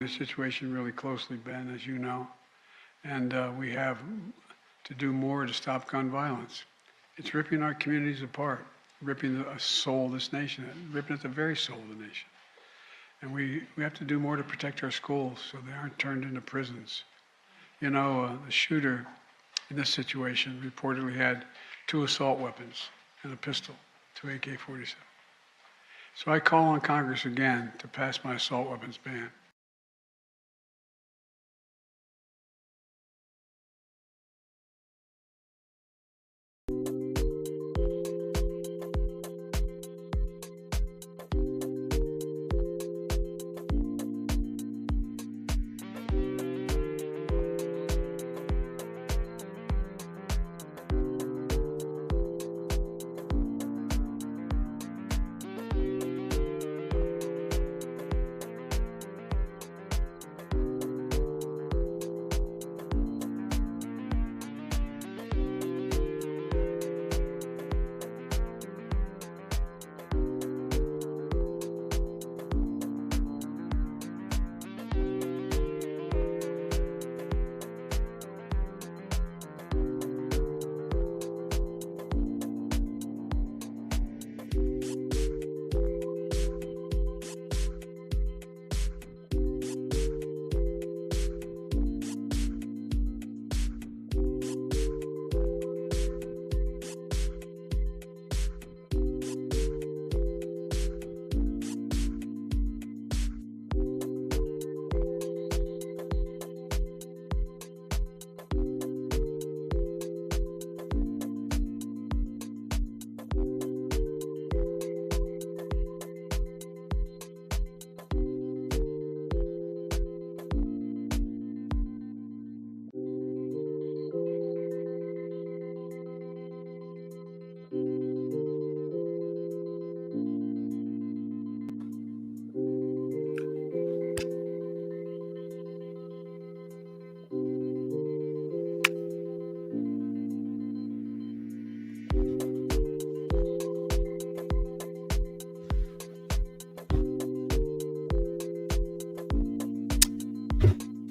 the situation really closely, Ben, as you know, and we have to do more to stop gun violence. It's ripping our communities apart, ripping the soul of this nation, ripping at the very soul of the nation. And we have to do more to protect our schools so they aren't turned into prisons. The shooter in this situation reportedly had two assault weapons and a pistol, two AK-47. So I call on Congress again to pass my assault weapons ban.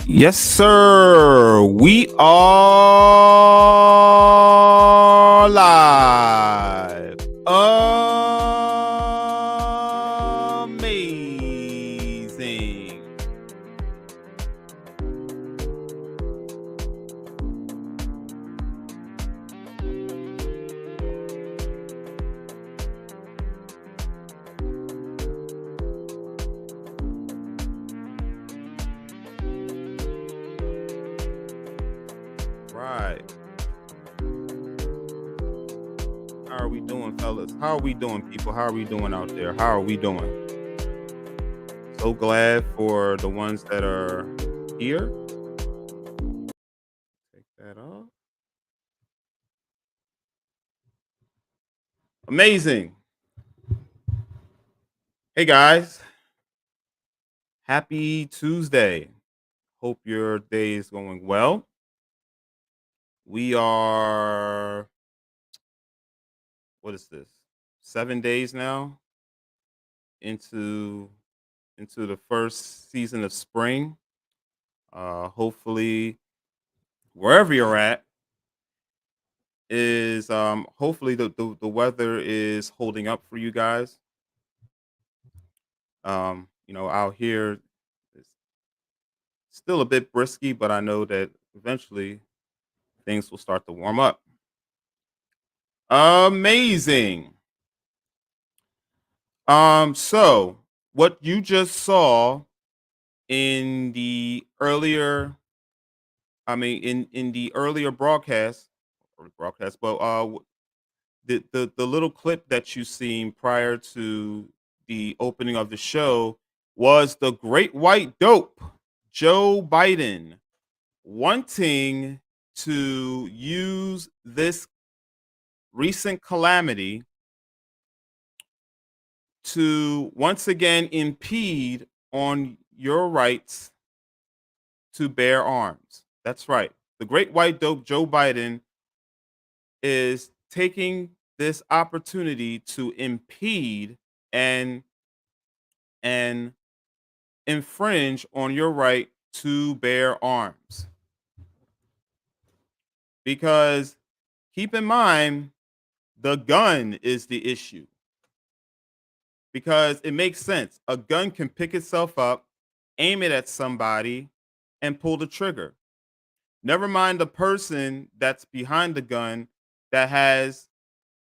Yes, sir. We are live. Amazing. Right. How are we doing, fellas? How are we doing, people? How are we doing out there? How are we doing? So glad for the ones that are here. Take that off. Amazing. Hey, guys. Happy Tuesday. Hope your day is going well. We are, what is this? 7 days now into the first season of spring. Hopefully, wherever you're at, is hopefully the weather is holding up for you guys. Out here it's still a bit brisky, but I know that eventually things will start to warm up. Amazing. So what you just saw in the earlier, in the earlier broadcast, but the little clip that you seen prior to the opening of the show was the great white dope, Joe Biden, wanting to use this recent calamity to once again impede on your rights to bear arms. That's right. The great white dope, Joe Biden, is taking this opportunity to impede and infringe on your right to bear arms. Because keep in mind, the gun is the issue. Because it makes sense. A gun can pick itself up, aim it at somebody, and pull the trigger. Never mind the person that's behind the gun that has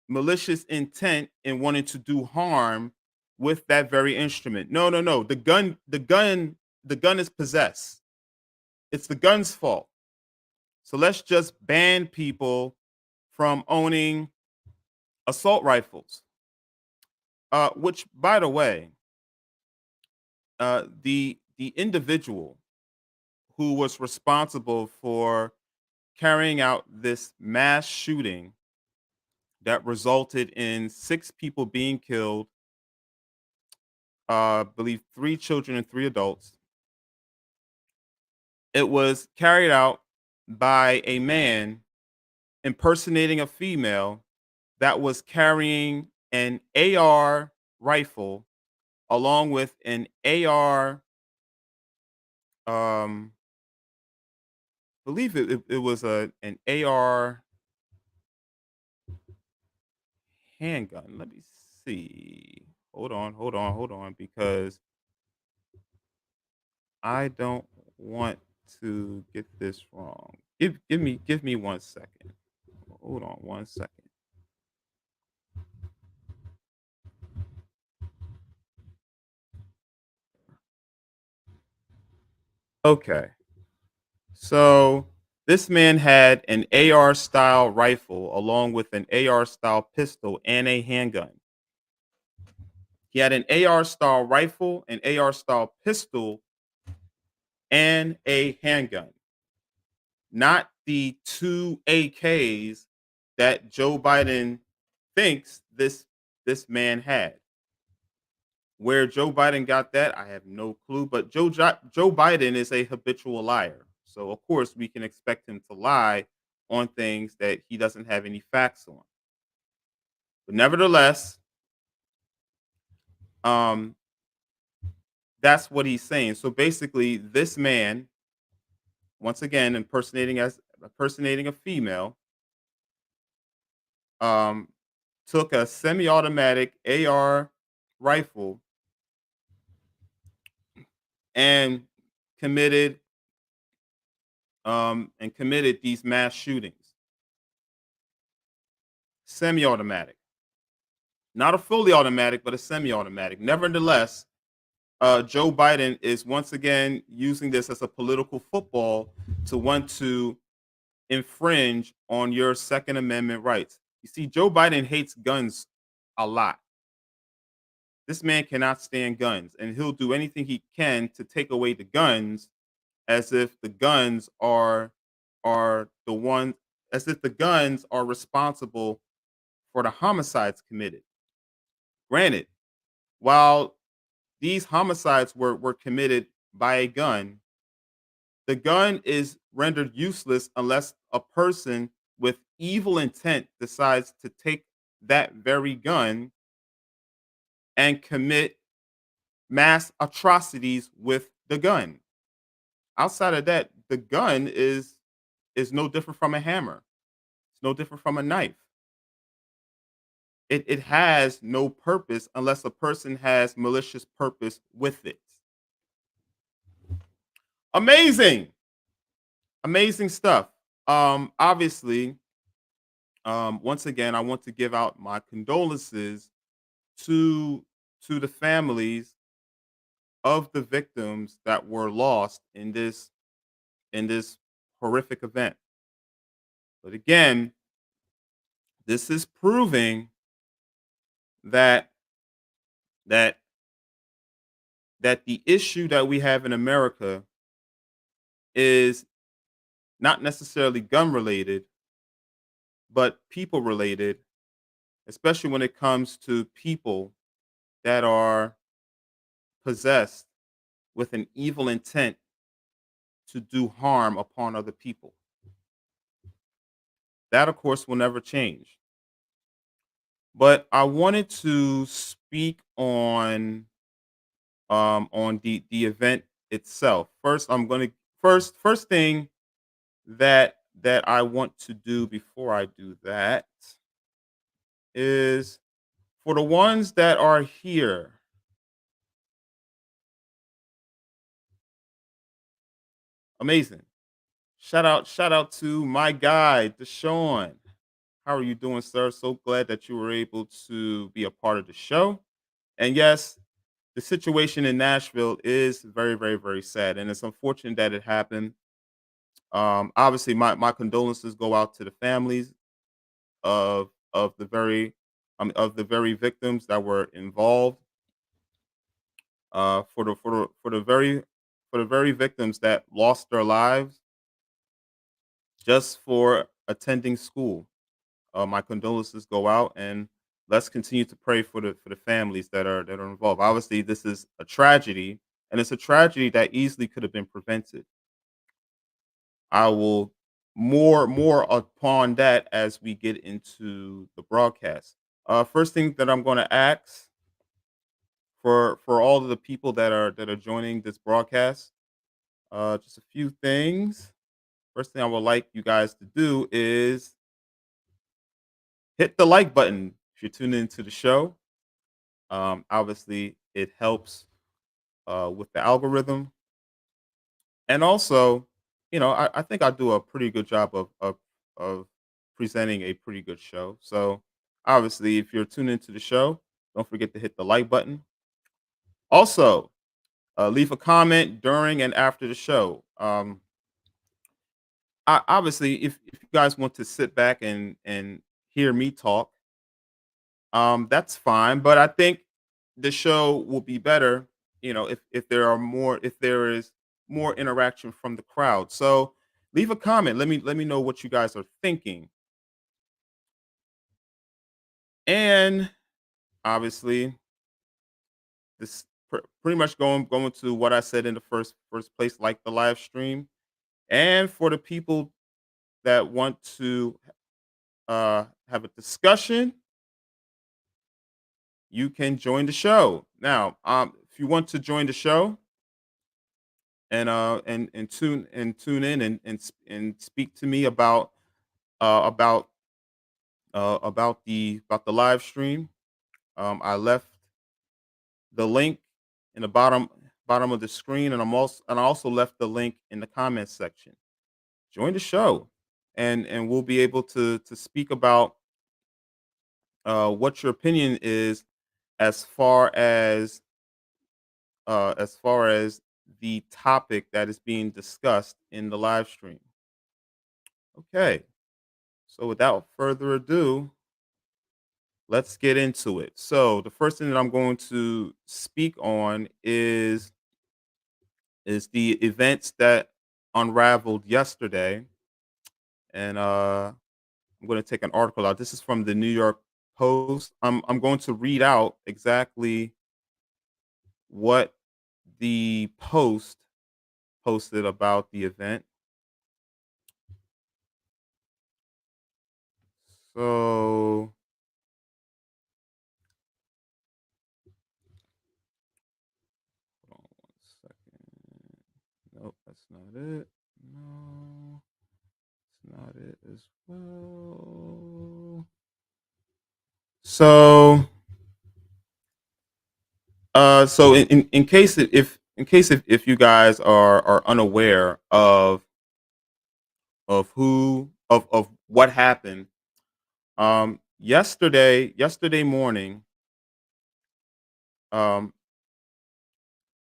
malicious intent in wanting to do harm with that very instrument. No, no, no. The gun is possessed. It's the gun's fault. So let's just ban people from owning assault rifles. Which, by the way, the individual who was responsible for carrying out this mass shooting that resulted in 6 people being killed, I believe 3 children and 3 adults. It was carried out by a man impersonating a female that was carrying an AR rifle along with an AR, believe it was an AR handgun. Let me see. Hold on, because I don't want to get this wrong. Give me 1 second. Hold on 1 second. Okay. So this man had an AR style rifle along with an AR style pistol and a handgun. He had an AR style rifle, an AR style pistol, and a handgun, not the 2 AKs that Joe Biden thinks this man had. Where Joe Biden got that, I have no clue. But Joe Biden is a habitual liar, so of course we can expect him to lie on things that he doesn't have any facts on. But nevertheless, um, that's what he's saying. So basically, this man, once again, impersonating a female, um, took a semi-automatic AR rifle and committed committed these mass shootings. Semi-automatic, not a fully automatic, but a semi-automatic. Nevertheless, Joe Biden is once again using this as a political football to want to infringe on your Second Amendment rights. You see, Joe Biden hates guns a lot. This man cannot stand guns, and he'll do anything he can to take away the guns, as if the guns are the one, as if the guns are responsible for the homicides committed. Granted, while these homicides were committed by a gun, the gun is rendered useless unless a person with evil intent decides to take that very gun and commit mass atrocities with the gun. Outside of that, the gun is no different from a hammer. It's no different from a knife. It has no purpose unless a person has malicious purpose with it. Amazing, amazing stuff. Obviously, once again, I want to give out my condolences to to the families of the victims that were lost in this horrific event. But again, this is proving that that that the issue that we have in America is not necessarily gun related, but people related, especially when it comes to people that are possessed with an evil intent to do harm upon other people. That, of course, will never change. But I wanted to speak on on the event itself. First thing that I want to do before I do that is for the ones that are here. Amazing. Shout out to my guy, Deshaun. How are you doing, sir? So glad that you were able to be a part of the show. And yes, the situation in Nashville is very, very, very sad, and it's unfortunate that it happened. Obviously, my condolences go out to the families of the very of the very victims that were involved. For the very victims that lost their lives just for attending school. My condolences go out, and let's continue to pray for the families that are involved. Obviously, this is a tragedy, and it's a tragedy that easily could have been prevented. I will more upon that as we get into the broadcast. First thing that I'm going to ask for all of the people that are joining this broadcast, just a few things. First thing I would like you guys to do is hit the like button if you're tuning into the show. Obviously, it helps with the algorithm, and also, I think I do a pretty good job of presenting a pretty good show. So, obviously, if you're tuning into the show, don't forget to hit the like button. Also, leave a comment during and after the show. Obviously, if you guys want to sit back and hear me talk, that's fine. But I think the show will be better, if there is more interaction from the crowd. So leave a comment. Let me know what you guys are thinking. And obviously, this pretty much going to what I said in the first place, like the live stream. And for the people that want to have a discussion, you can join the show. Now, if you want to join the show and tune in and speak to me about uh, about about the live stream, I left the link in the bottom of the screen, and I also left the link in the comments section. Join the show, and we'll be able to speak about what your opinion is as far as as far as the topic that is being discussed in the live stream. Okay, so without further ado, let's get into it. So the first thing that I'm going to speak on is the events that unraveled yesterday, and I'm going to take an article out. This is from the New York Post. I'm going to read out exactly what the Post posted about the event. So hold on 1 second. Nope, that's not it. No, it's not it as well. So, so in case in case if you guys are unaware of of what happened, yesterday morning, um,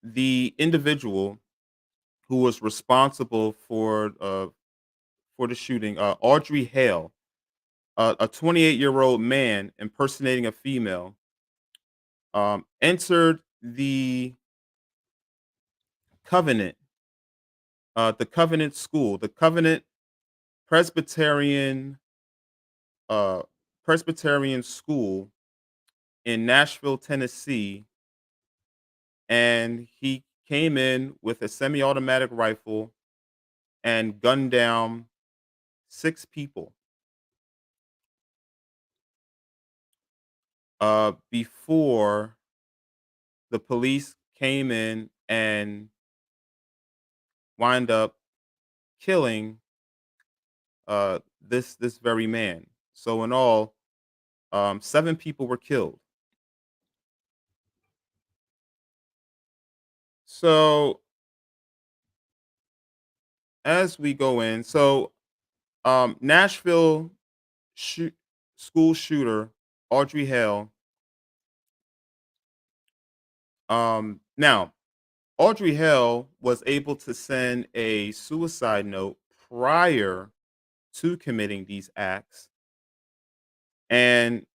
the individual who was responsible for the shooting, Audrey Hale, a 28-year-old man impersonating a female, entered Covenant, the Covenant School, the Covenant Presbyterian uh, Presbyterian School in Nashville, Tennessee, and he came in with a semi-automatic rifle and gunned down 6 people before the police came in and wind up killing this very man. So in all, 7 people were killed. So as we go in, so Nashville shoot, school shooter Audrey Hale. Now Audrey Hale was able to send a suicide note prior to committing these acts, and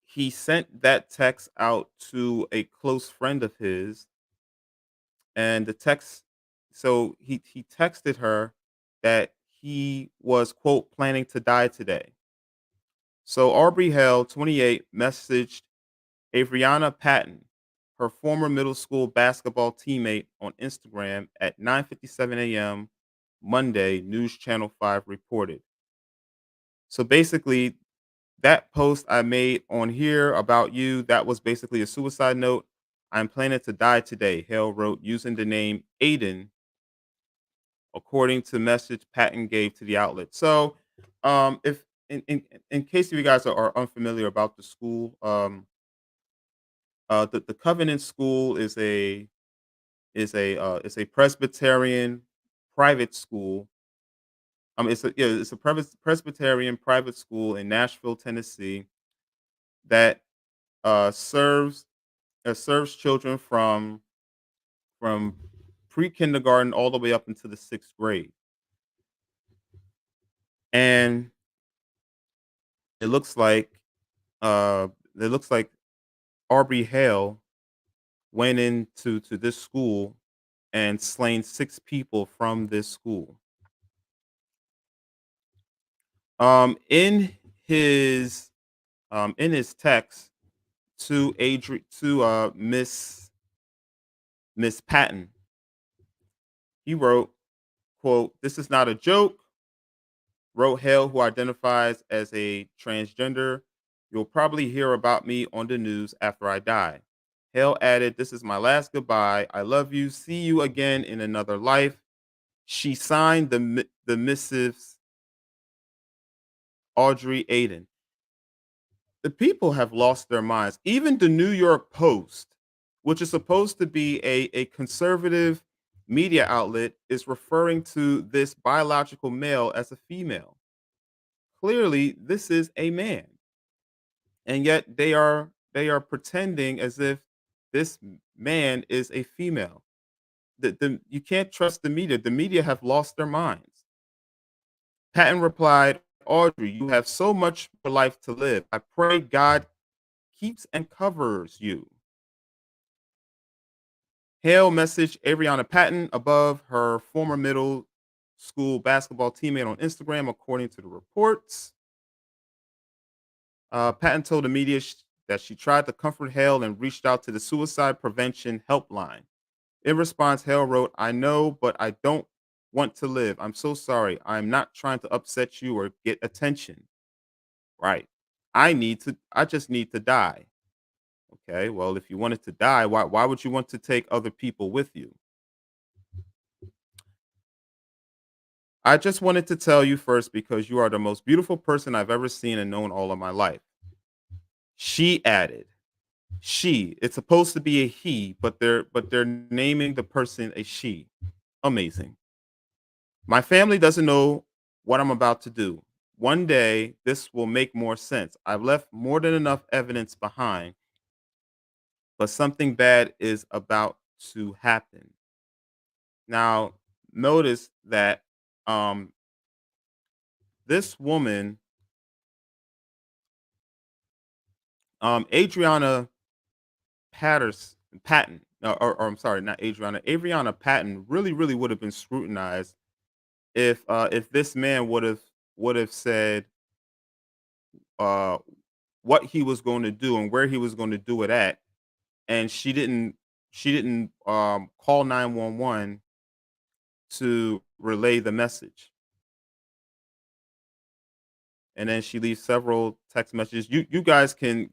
he sent that text out to a close friend of his, and the text, so he texted her that he was, quote, planning to die today. So Aubrey Hale, 28, messaged Avriana Patton, her former middle school basketball teammate, on Instagram at 9:57 a.m. Monday, News Channel 5 reported. So basically, that post I made on here about you, that was basically a suicide note. I'm planning to die today, Hale wrote using the name Aiden, according to message Patton gave to the outlet. So, if in case you guys are unfamiliar about the school, the Covenant School is a Presbyterian private school. It's a Presbyterian private school in Nashville, Tennessee, that uh, serves serves children from pre kindergarten all the way up into the 6th grade, and it looks like uh, it looks like Aubrey Hale went into to this school and slain 6 people from this school. In his in his text to Miss Patton, he wrote, quote, "This is not a joke," wrote Hale, who identifies as a transgender. "You'll probably hear about me on the news after I die." Hale added, "This is my last goodbye. I love you. See you again in another life." She signed the missives Audrey Aiden. The people have lost their minds. Even the New York Post, which is supposed to be a conservative media outlet, is referring to this biological male as a female. Clearly, this is a man, and yet they are pretending as if this man is a female. You can't trust the media. The media have lost their minds. Patton replied, "Audrey, you have so much more life to live. I pray God keeps and covers you." Hale messaged Ariana Patton above, her former middle school basketball teammate, on Instagram, according to the reports. Patton told the media that she tried to comfort Hale and reached out to the suicide prevention helpline. In response, Hale wrote, "I know, but I don't want to live. I'm so sorry. I'm not trying to upset you or get attention." Right. I just need to die. Okay. Well, if you wanted to die, why would you want to take other people with you? "I just wanted to tell you first because you are the most beautiful person I've ever seen and known all of my life." She added, it's supposed to be a he, but they're naming the person a she. Amazing. "My family doesn't know what I'm about to do. One day this will make more sense. I've left more than enough evidence behind, but something bad is about to happen." Now, notice that um this woman, Adriana Patton, or I'm sorry, not Adriana, Avriana Patton, really would have been scrutinized if this man would have said uh what he was going to do and where he was going to do it at, and she didn't call 911 to relay the message, and then she leaves several text messages. You guys can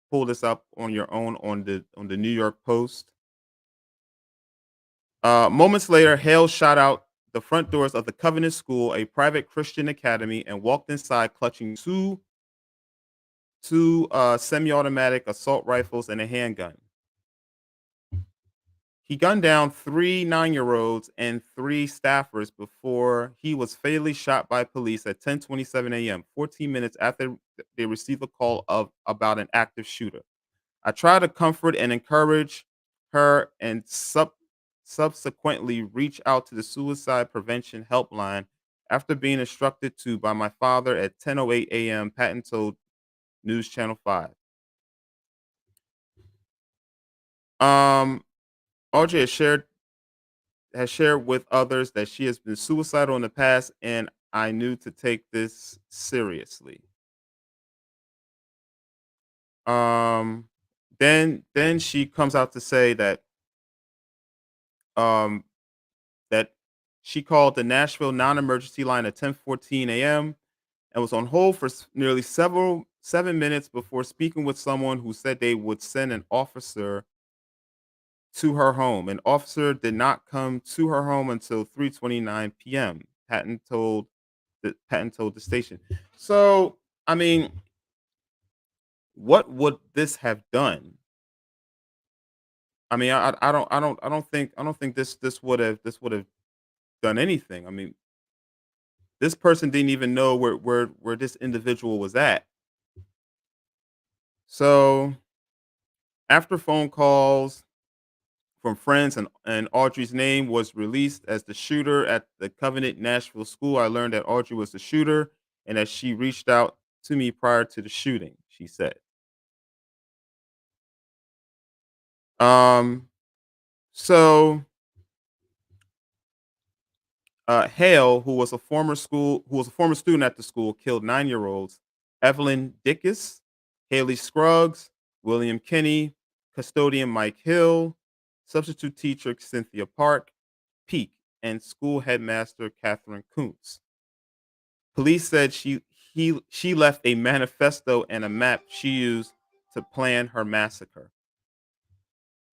pull this up on your own on the New York Post. Moments later, Hale shot out the front doors of the Covenant School, a private Christian academy, and walked inside clutching two semi-automatic assault rifles and a handgun. He gunned down three 9-year-olds and three staffers before he was fatally shot by police at 10:27 a.m., 14 minutes after they received a call about an active shooter. I tried to comfort and encourage her and subsequently reach out to the suicide prevention helpline after being instructed to by my father at 10:08 a.m., Patton told News Channel 5. Um, Audrey has shared with others that she has been suicidal in the past, and I knew to take this seriously. Um, then she comes out to say um that she called the Nashville non-emergency line at 10:14 a.m. and was on hold for nearly 7 minutes before speaking with someone who said they would send an officer to her home. An officer did not come to her home until 3:29 p.m. Patton told the station. So, I mean, what would this have done? I mean, I don't think this would have done anything. I mean, this person didn't even know where this individual was at. So, after phone calls from friends and Audrey's name was released as the shooter at the Covenant Nashville school, I learned that Audrey was the shooter and that she reached out to me prior to the shooting, she said. Um, so Hale, who was a former student at the school, killed 9-year-olds Evelyn Dickus, Haley Scruggs, William Kinney, custodian Mike Hill, substitute teacher Cynthia Park, Peak, and school headmaster Catherine Kuntz. Police said she left a manifesto and a map she used to plan her massacre.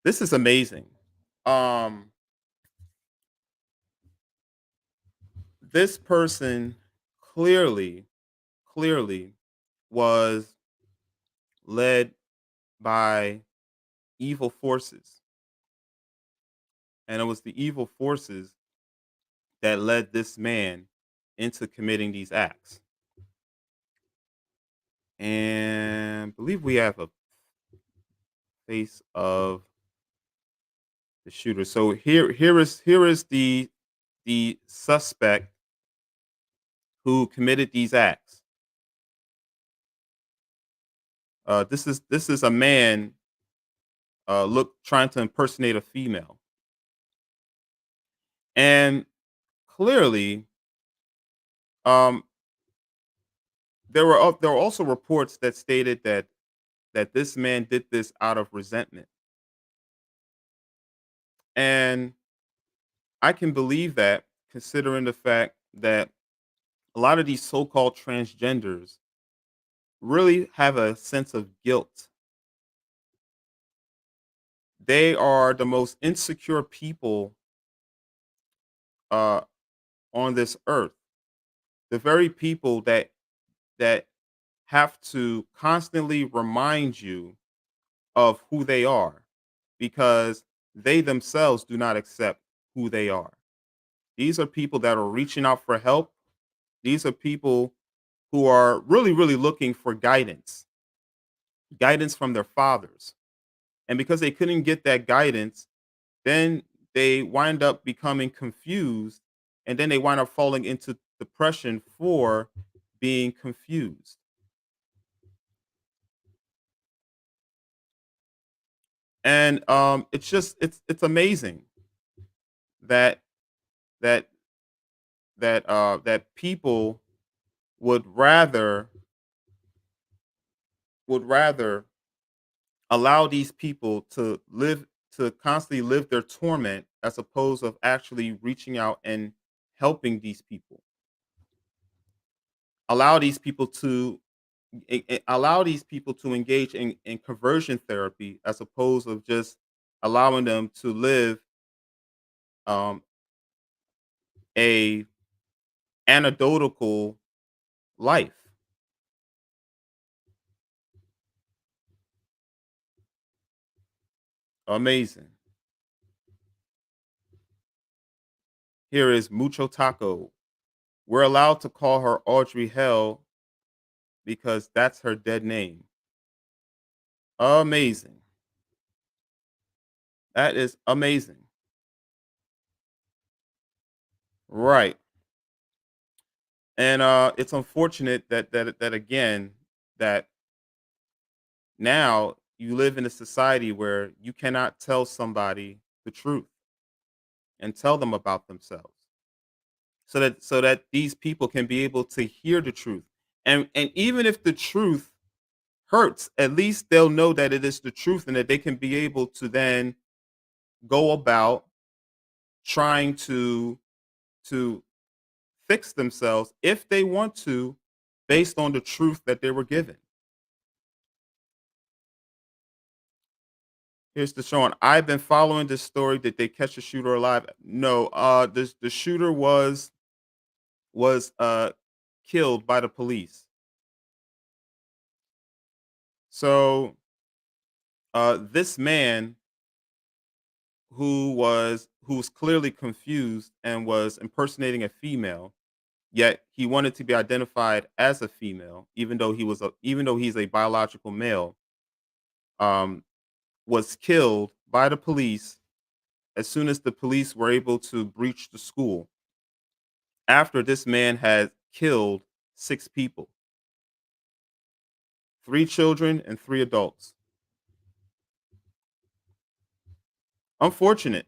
This is amazing. Um, this person clearly, clearly was led by evil forces, and it was the evil forces that led this man into committing these acts. And I believe we have a face of the shooter. So here is the suspect who committed these acts. This is a man look trying to impersonate a female, and clearly, um, there were also reports that stated that this man did this out of resentment, and I can believe that considering the fact that a lot of these so-called transgenders really have a sense of guilt. They are the most insecure people uh, on this earth. The very people that have to constantly remind you of who they are because they themselves do not accept who they are. These are people that are reaching out for help. These are people who are really, really looking for guidance from their fathers. And because they couldn't get that guidance, then they wind up becoming confused and then they wind up falling into depression for being confused. And it's amazing that that that people would rather allow these people to constantly live their torment as opposed of actually reaching out and helping these people. Allow these people to allow these people to engage in conversion therapy as opposed of just allowing them to live um, a anecdotal life. Amazing. Here is Mucho Taco. We're allowed to call her Audrey Hell because that's her dead name. Amazing. That is amazing. Right. And it's unfortunate that again that now you live in a society where you cannot tell somebody the truth and tell them about themselves so that these people can be able to hear the truth. And even if the truth hurts, at least they'll know that it is the truth and that they can be able to then go about trying to fix themselves if they want to based on the truth that they were given. Here's the showing. I've been following this story. Did they catch the shooter alive? No. The shooter was killed by the police. So this man who was clearly confused and was impersonating a female, yet he wanted to be identified as a female, even though he's a biological male, um, was killed by the police as soon as the police were able to breach the school after this man had killed 6 people, 3 children and 3 adults. Unfortunate.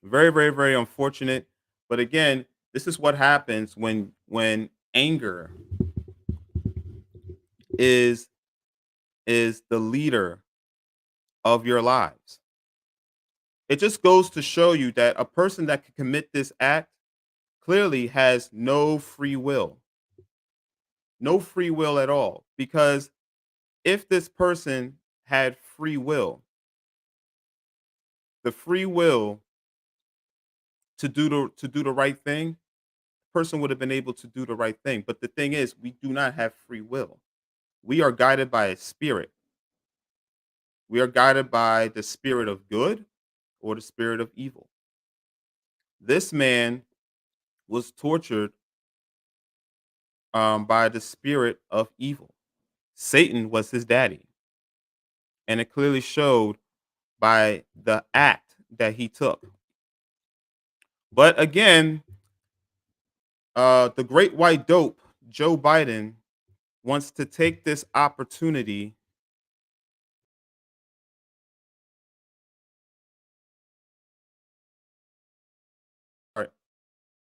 Very, very, very unfortunate. But again, this is what happens when anger is is the leader of your lives. It just goes to show you that a person that can commit this act clearly has no free will. No free will at all. Because if this person had free will, the free will to do the right thing, the person would have been able to do the right thing. But the thing is, we do not have free will. We are guided by a spirit. We are guided by the spirit of good or the spirit of evil. This man was tortured by the spirit of evil. Satan was his daddy, and it clearly showed by the act that he took. But again, the great white dope, Joe Biden, wants to take this opportunity. All right,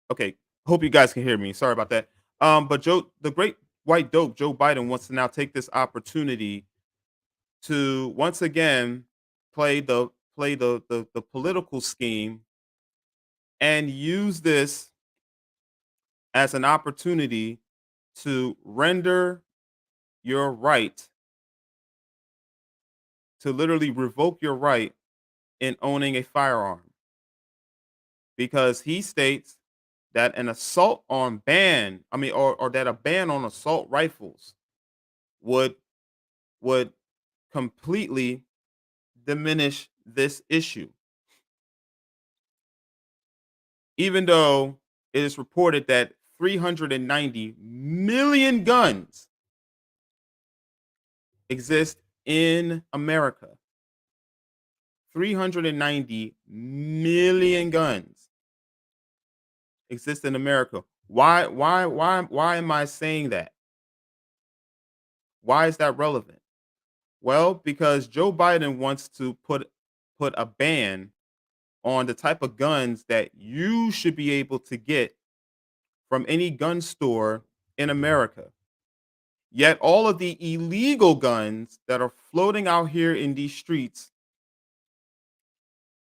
okay, hope you guys can hear me. Sorry about that. But the great white dope, Joe Biden, wants to now take this opportunity to once again play the political scheme and use this as an opportunity to render your right to literally revoke your right in owning a firearm because he states that an assault on ban I mean or that a ban on assault rifles would would completely diminish this issue, even though it is reported that 390 million guns exist in America. 390 million guns exist in America. Why am I saying that? Why is that relevant? Well, because Joe Biden wants to put a ban on the type of guns that you should be able to get from any gun store in America. Yet all of the illegal guns that are floating out here in these streets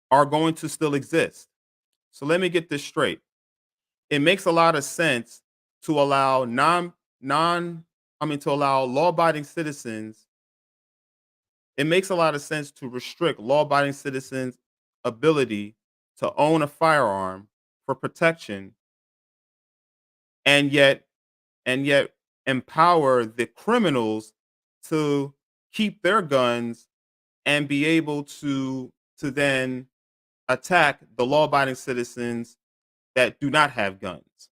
are going to still exist. So let me get this straight. It makes a lot of sense to allow to allow law-abiding citizens, it makes a lot of sense to restrict law-abiding citizens' ability to own a firearm for protection, and yet empower the criminals to keep their guns and be able to then attack the law-abiding citizens that do not have guns.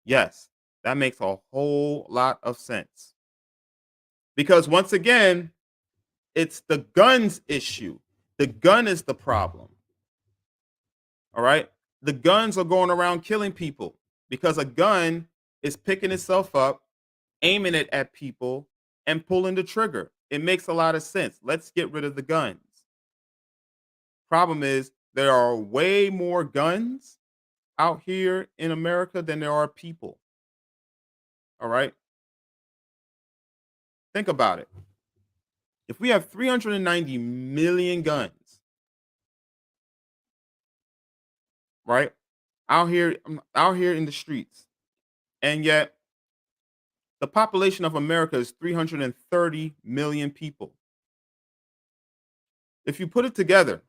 Yes, that makes a whole lot of sense. Because once again, it's the guns issue. The gun is the problem. All right? The guns are going around killing people because a gun is picking itself up, aiming it at people, and pulling the trigger. It makes a lot of sense. Let's get rid of the guns. Problem is, there are way more guns out here in America than there are people. All right? Think about it. If we have 390 million guns, right? Out here in the streets, and yet the population of America is 330 million people. If you put it together,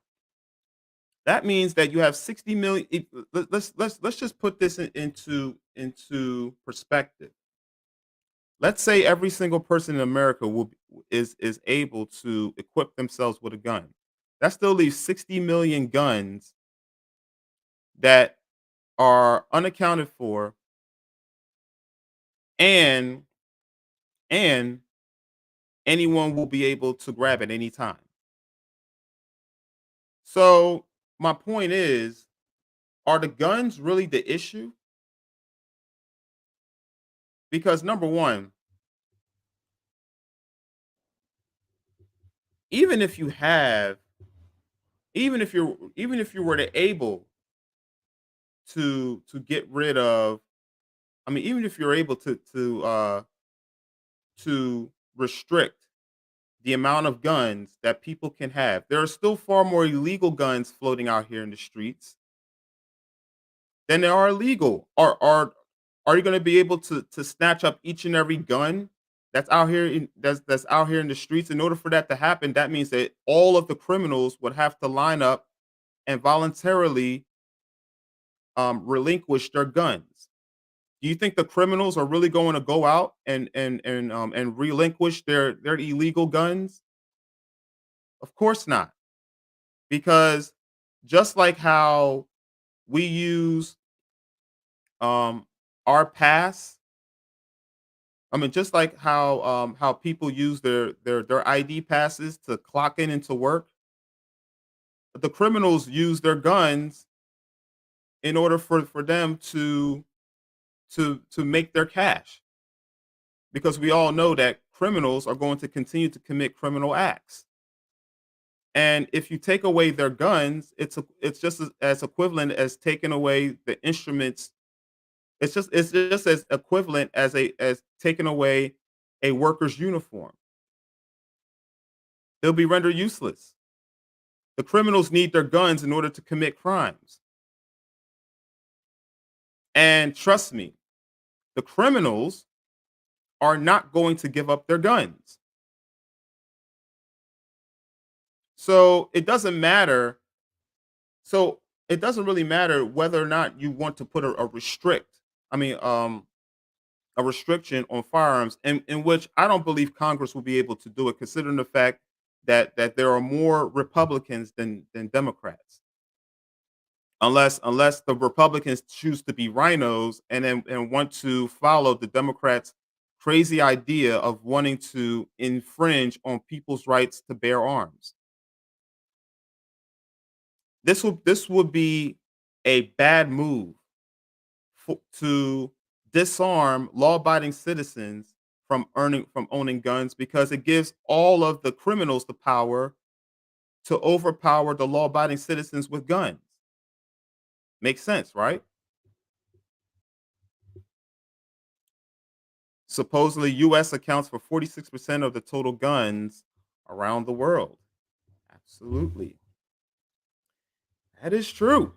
that means that you have 60 million. Let's just put this into perspective. Let's say every single person in America is able to equip themselves with a gun. That still leaves 60 million guns that are unaccounted for, and and anyone will be able to grab at any time. So my point is, are the guns really the issue? Because number one, even if you have, even if you were to able to get rid of, even if you're able to restrict the amount of guns that people can have, there are still far more illegal guns floating out here in the streets than there are legal. Are you going to be able to snatch up each and every gun that's out here in the streets? In order for that to happen, that means that all of the criminals would have to line up and voluntarily relinquish their guns. Do you think the criminals are really going to go out and relinquish their illegal guns? Of course not, because just like how we use our pass, just like how people use their ID passes to clock in and to work, the criminals use their guns in order for them to make their cash, because we all know that criminals are going to continue to commit criminal acts. And if you take away their guns, it's just as equivalent as taking away the instruments. It's just as equivalent as taking away a worker's uniform. They'll be rendered useless. The criminals need their guns in order to commit crimes. And trust me, the criminals are not going to give up their guns. So it doesn't matter. So it doesn't really matter whether or not you want to put I mean, a restriction on firearms, in which I don't believe Congress will be able to do it, considering the fact that there are more Republicans than Democrats. Unless the Republicans choose to be rhinos and want to follow the Democrats' crazy idea of wanting to infringe on people's rights to bear arms. This would be a bad move to disarm law-abiding citizens from owning guns, because it gives all of the criminals the power to overpower the law-abiding citizens with guns. Makes sense, right? Supposedly, U.S. accounts for 46% of the total guns around the world. Absolutely, that is true.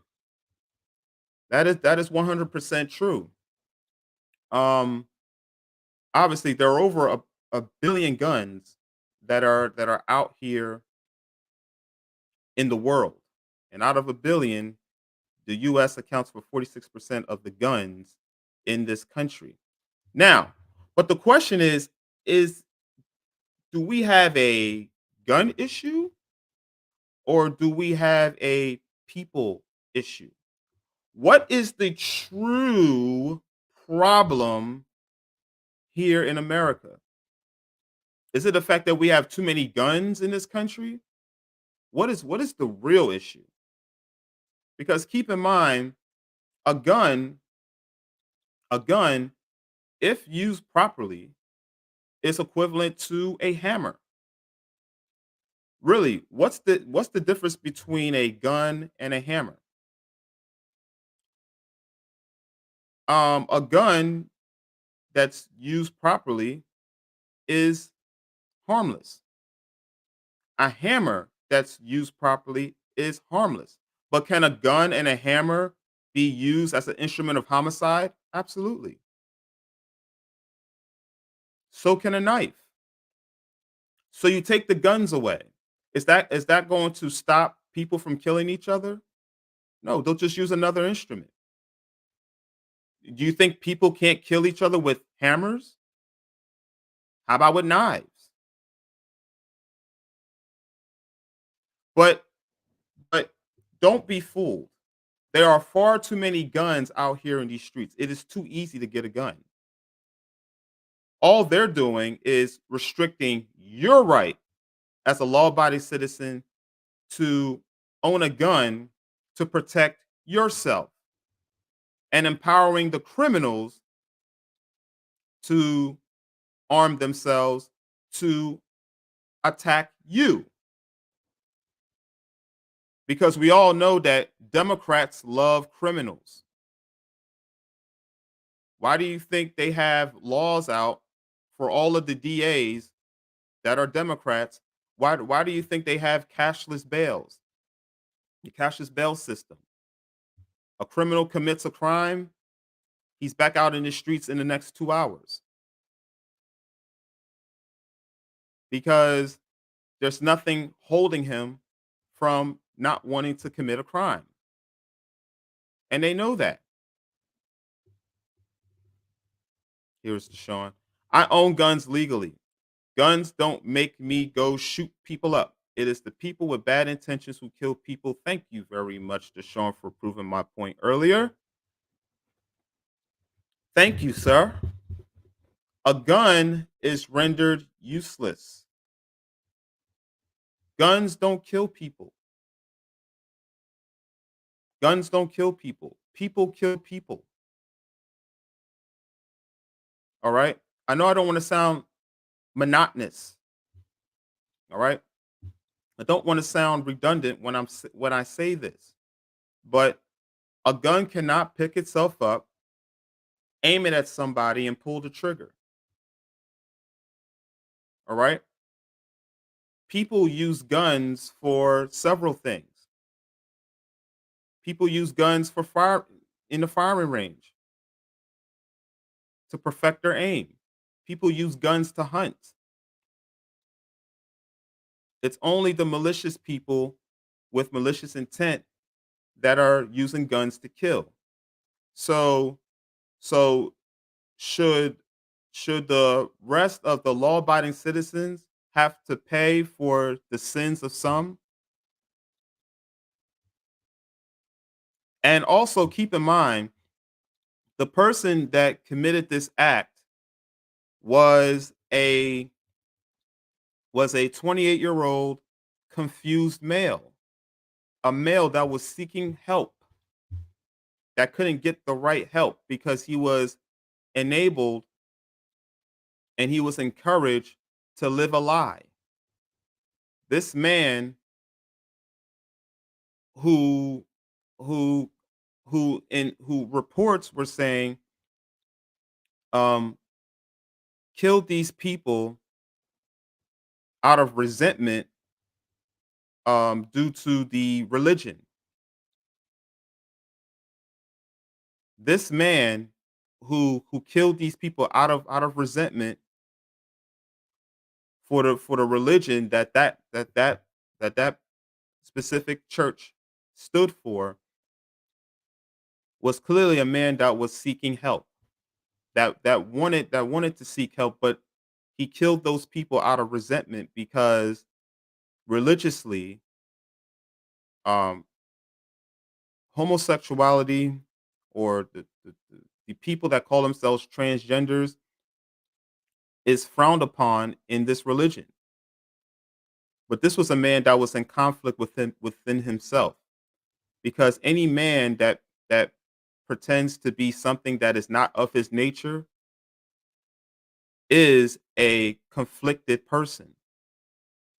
That is 100% true. Um, obviously there are over a billion guns that are out here in the world. And out of a billion, the US accounts for 46% of the guns in this country. Now, but the question is do we have a gun issue or do we have a people issue? What is the true problem here in America? Is it the fact that we have too many guns in this country? What is the real issue? Because keep in mind, a gun, a gun, if used properly, is equivalent to a hammer. Really, what's the difference between a gun and a hammer? A gun that's used properly is harmless. A hammer that's used properly is harmless. But can a gun and a hammer be used as an instrument of homicide? Absolutely. So can a knife. So you take the guns away. Is that going to stop people from killing each other? No, they'll just use another instrument. Do you think people can't kill each other with hammers? How about with knives? But but don't be fooled. There are far too many guns out here in these streets. It is too easy to get a gun. All they're doing is restricting your right as a law-abiding citizen to own a gun to protect yourself and empowering the criminals to arm themselves to attack you. Because we all know that Democrats love criminals. Why do you think they have laws out for all of the DAs that are Democrats? Why do you think they have cashless bails? The cashless bail system. A criminal commits a crime, he's back out in the streets in the next 2 hours because there's nothing holding him from not wanting to commit a crime. And they know that. Here's Deshaun. I own guns legally. Guns don't make me go shoot people up. It is the people with bad intentions who kill people. Thank you very much, Deshaun, for proving my point earlier. Thank you, sir. A gun is rendered useless. Guns don't kill people. Guns don't kill people. People kill people. All right. I know I don't want to sound monotonous. All right. I don't want to sound redundant when I say this, but a gun cannot pick itself up, aim it at somebody, and pull the trigger. All right. People use guns for several things. People use guns for fire in the firing range to perfect their aim. People use guns to hunt. It's only the malicious people with malicious intent that are using guns to kill. So so should should the rest of the law-abiding citizens have to pay for the sins of some? And also keep in mind the person that committed this act was a 28-year-old confused male, a male that was seeking help, that couldn't get the right help because he was enabled and he was encouraged to live a lie. This man who who who reports were saying um killed these people out of resentment due to the religion. This man who killed these people out of resentment for the religion that specific church stood for, was clearly a man that was seeking help, that wanted to seek help, but he killed those people out of resentment because religiously, um, homosexuality, or the people that call themselves transgenders, is frowned upon in this religion. But this was a man that was in conflict within himself, because any man that pretends to be something that is not of his nature is a conflicted person.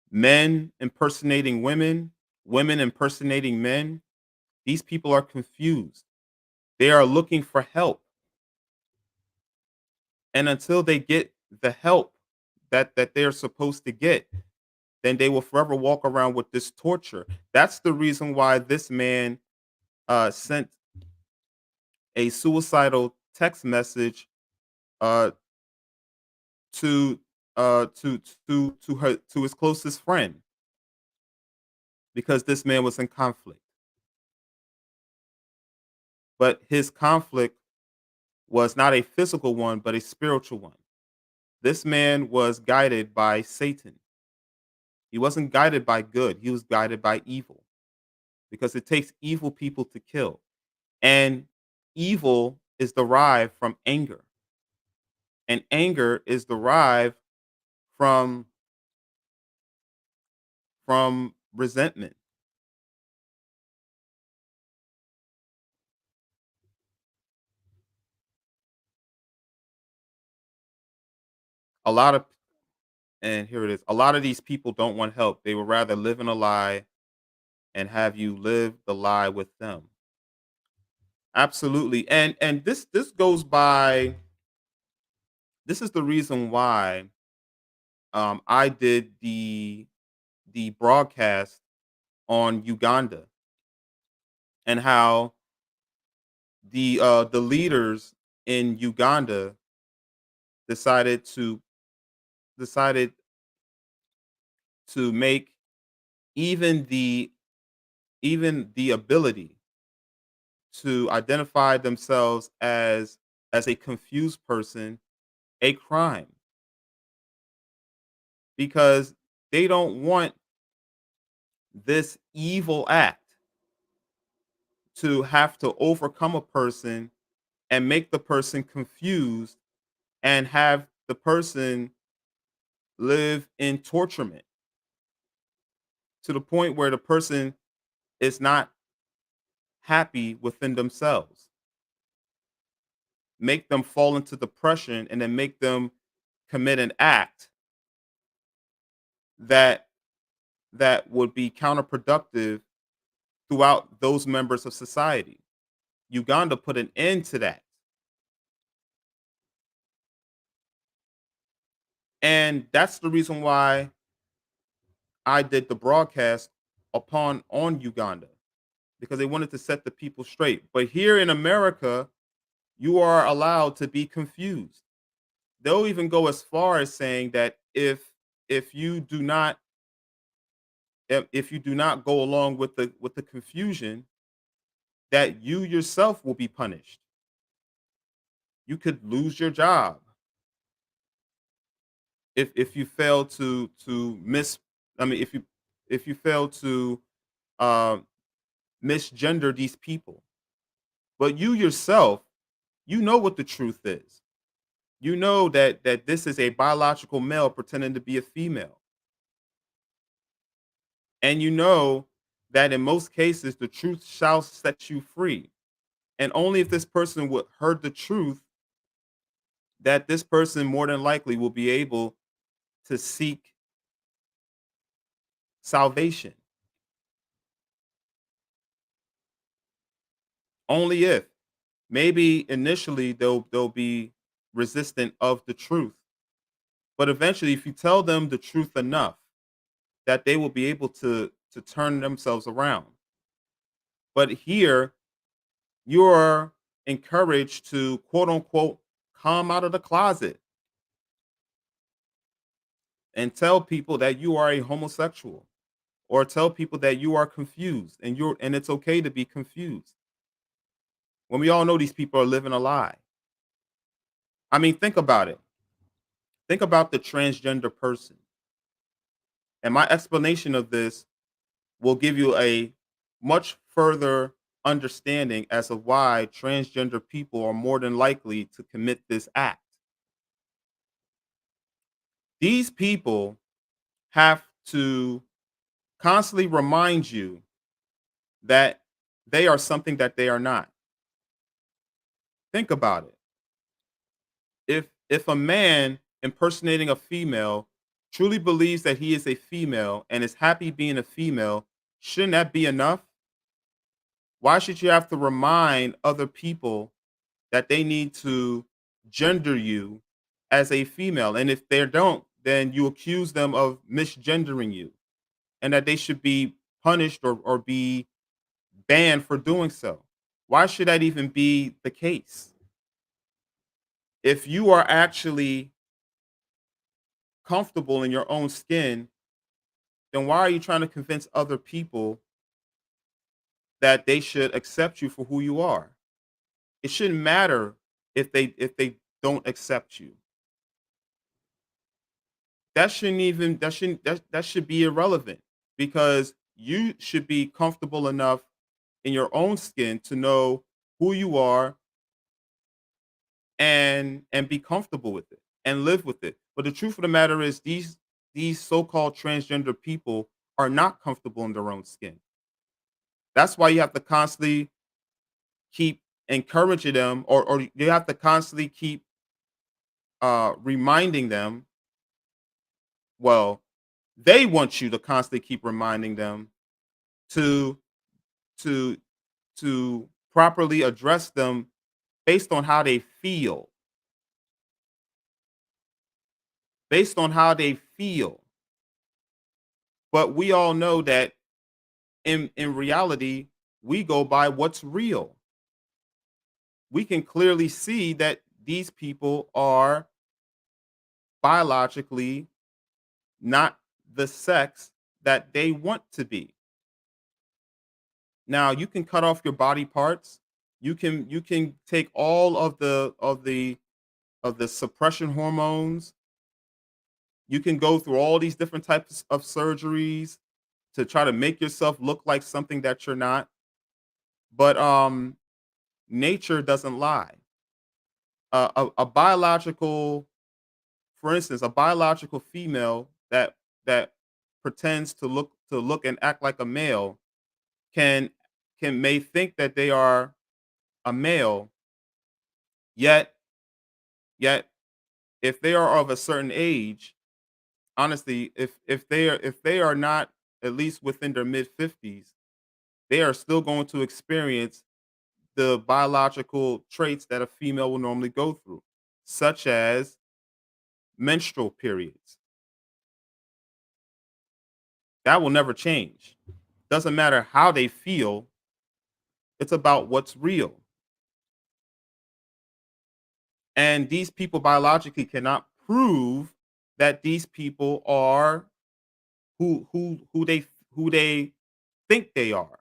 Men impersonating women, women impersonating men, these people are confused. They are looking for help. And until they get the help that they're supposed to get, then they will forever walk around with this torture. That's the reason why this man sent a suicidal text message uh, to to his closest friend, because this man was in conflict. But his conflict was not a physical one, but a spiritual one. This man was guided by Satan. He wasn't guided by good. He was guided by evil, because it takes evil people to kill. And evil is derived from anger. And anger is derived from resentment. A lot of And here it is. A lot of these people don't want help. They would rather live in a lie and have you live the lie with them. Absolutely. And this goes by, this is the reason why I did the broadcast on Uganda, and how the leaders in Uganda decided to decided to make even the ability to identify themselves as a confused person a crime, because they don't want this evil act to have to overcome a person and make the person confused, and have the person live in torturement to the point where the person is not happy within themselves, make them fall into depression, and then make them commit an act that would be counterproductive throughout those members of society. Uganda put an end to that. And that's the reason why I did the broadcast on Uganda, because they wanted to set the people straight. But here in America, you are allowed to be confused. They'll even go as far as saying that if you do not if you do not go along with the confusion, that you yourself will be punished. You could lose your job if you fail to miss I mean if you fail to uh, misgender these people. But you yourself, you know what the truth is. You know that this is a biological male pretending to be a female. And you know that in most cases the truth shall set you free. And only if this person would heard the truth, that this person more than likely will be able to seek salvation. Only if. Maybe initially they'll be resistant of the truth. But eventually, if you tell them the truth enough, that they will be able to turn themselves around. But here, you're encouraged to quote unquote come out of the closet and tell people that you are a homosexual, or tell people that you are confused and it's okay to be confused, when we all know these people are living a lie. I mean, think about it. Think about the transgender person. And my explanation of this will give you a much further understanding as of why transgender people are more than likely to commit this act. These people have to constantly remind you that they are something that they are not. Think about it. If a man impersonating a female truly believes that he is a female and is happy being a female, shouldn't that be enough? Why should you have to remind other people that they need to gender you as a female? And if they don't, then you accuse them of misgendering you and that they should be punished or be banned for doing so. Why should that even be the case? If you are actually comfortable in your own skin, then why are you trying to convince other people that they should accept you for who you are? It shouldn't matter if they don't accept you. That should be irrelevant, because you should be comfortable enough in your own skin to know who you are and be comfortable with it and live with it. But the truth of the matter is these so-called transgender people are not comfortable in their own skin. That's why you have to constantly keep encouraging them, or you have to constantly keep reminding them. Well, they want you to constantly keep reminding them to to to properly address them based on how they feel, based on how they feel. But we all know that in reality, we go by what's real. We can clearly see that these people are biologically not the sex that they want to be. Now, you can cut off your body parts. You can take all of the suppression hormones. You can go through all these different types of surgeries to try to make yourself look like something that you're not. But nature doesn't lie. A biological, for instance, a biological female that pretends to look and act like a male can may think that they are a male, yet yet if they are of a certain age, honestly, if they are not at least within their mid 50s, they are still going to experience the biological traits that a female will normally go through, such as menstrual periods. That will never change. Doesn't matter how they feel, it's about what's real. And these people biologically cannot prove that these people are who they think they are.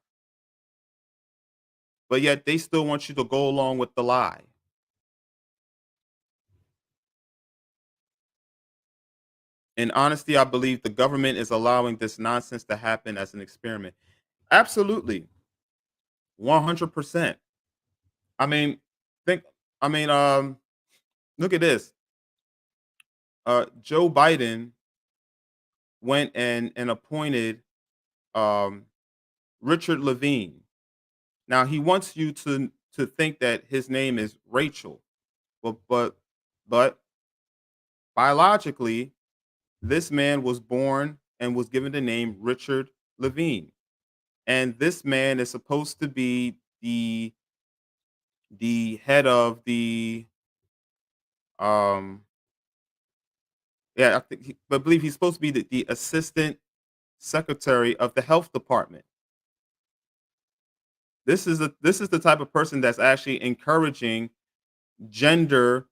But yet they still want you to go along with the lie. In honesty, I believe the government is allowing this nonsense to happen as an experiment. Absolutely. 100%. I mean, think I mean, look at this. Joe Biden went and appointed um, Richard Levine. Now he wants you to think that his name is Rachel, but biologically, this man was born and was given the name Richard Levine, and this man is supposed to be the head of the um yeah, I believe he's supposed to be the assistant secretary of the health department. This is the type of person that's actually encouraging gender,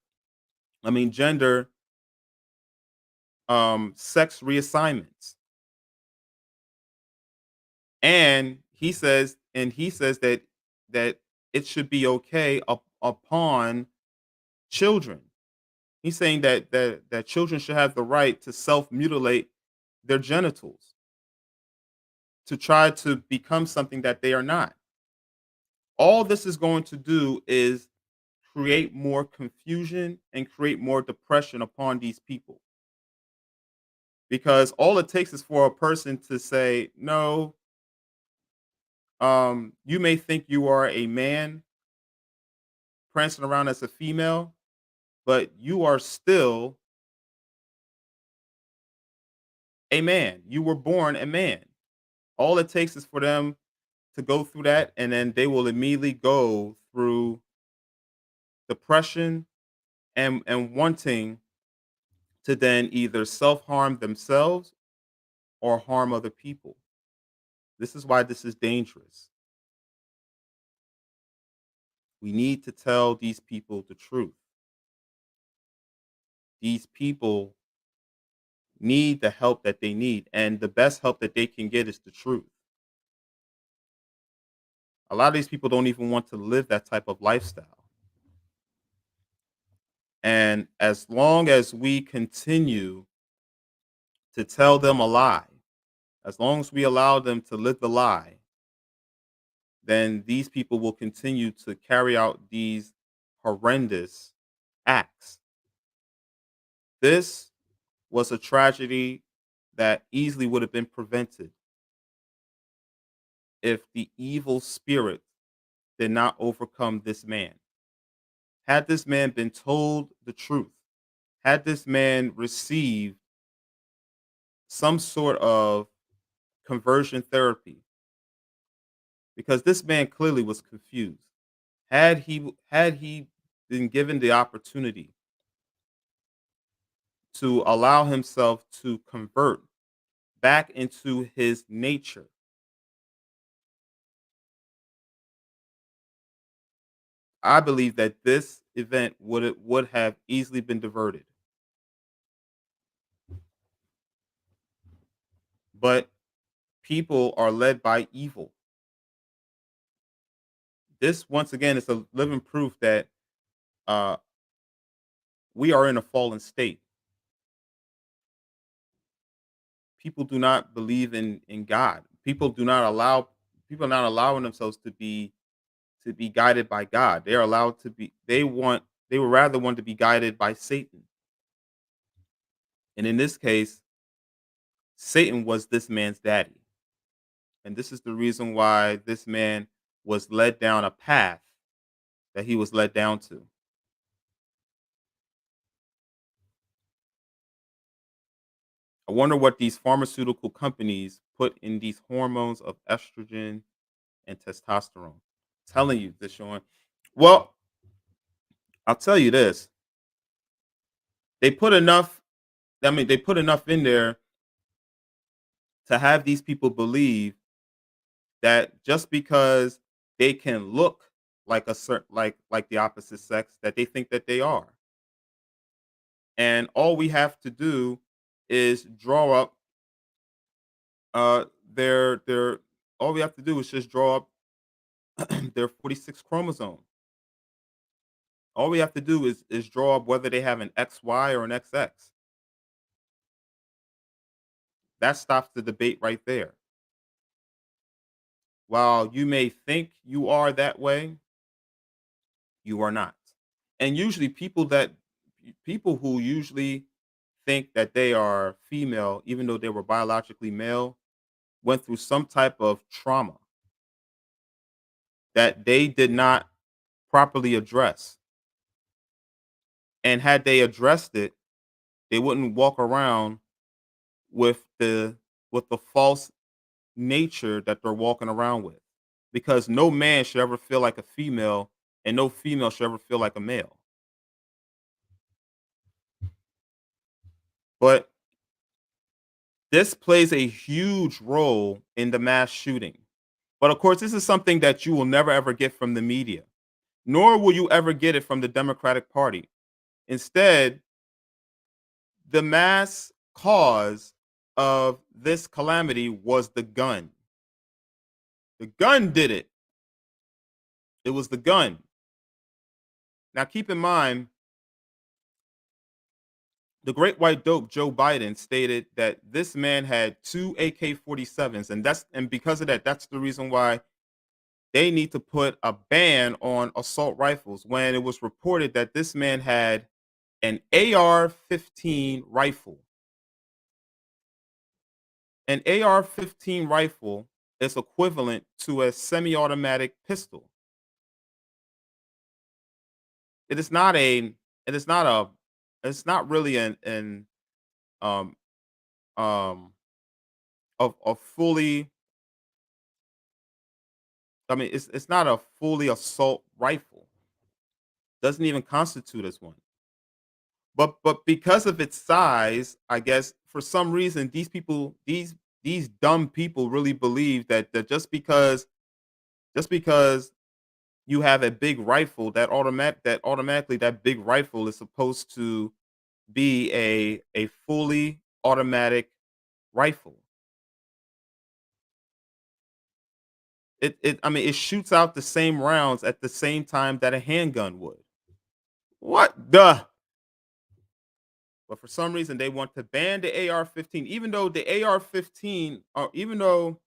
gender sex reassignments. And he says that it should be okay upon children. He's saying that children should have the right to self mutilate their genitals to try to become something that they are not. All this is going to do is create more confusion and create more depression upon these people, because all it takes is for a person to say, no, you may think you are a man prancing around as a female, but you are still a man. You were born a man. All it takes is for them to go through that, and then they will immediately go through depression and wanting to then either self-harm themselves or harm other people. This is why this is dangerous. We need to tell these people the truth. These people need the help that they need, and the best help that they can get is the truth. A lot of these people don't even want to live that type of lifestyle. And as long as we continue to tell them a lie, as long as we allow them to live the lie, then these people will continue to carry out these horrendous acts. This was a tragedy that easily would have been prevented if the evil spirit did not overcome this man. Had this man been told the truth, had this man received some sort of conversion therapy, because this man clearly was confused. Had he been given the opportunity to allow himself to convert back into his nature, I believe that this event would have easily been diverted. But people are led by evil. This once again is a living proof that uh, we are in a fallen state. People do not believe in God. People are not allowing themselves to be guided by God. They are allowed to be they would rather want to be guided by Satan. And in this case, Satan was this man's daddy. And this is the reason why this man was led down a path that he was led down to. I wonder what these pharmaceutical companies put in these hormones of estrogen and testosterone. Telling you this, Sean. Well, I'll tell you this. They put enough, they put enough in there to have these people believe that just because they can look like a certain like the opposite sex, that they think that they are. And all we have to do is draw up their all we have to do is just draw up their 46 chromosome. All we have to do is draw up whether they have an XY or an XX. That stops the debate right there. While you may think you are that way, you are not. And usually people who usually think that they are female even though they were biologically male went through some type of trauma that they did not properly address. And had they addressed it, they wouldn't walk around with the false nature that they're walking around with. Because no man should ever feel like a female and no female should ever feel like a male. But this plays a huge role in the mass shooting. But of course, this is something that you will never ever get from the media, nor will you ever get it from the Democratic Party. Instead, the mass cause of this calamity was the gun. The gun did it. It was the gun. Now, keep in mind, the great white dope Joe Biden stated that this man had two AK-47s, and because of that, that's the reason why they need to put a ban on assault rifles. When it was reported that this man had an AR-15 rifle, an AR-15 rifle is equivalent to a semi-automatic pistol. It is not a. It is not a. It's not really an um um a fully. I mean, it's not a fully assault rifle. Doesn't even constitute as one. But because of its size, I guess for some reason these people, these dumb people, really believe that just because you have a big rifle, that automatically that big rifle is supposed to be a fully automatic rifle. It I mean, it shoots out the same rounds at the same time that a handgun would. What the? But for some reason, they want to ban the AR-15, even though the AR-15, or even though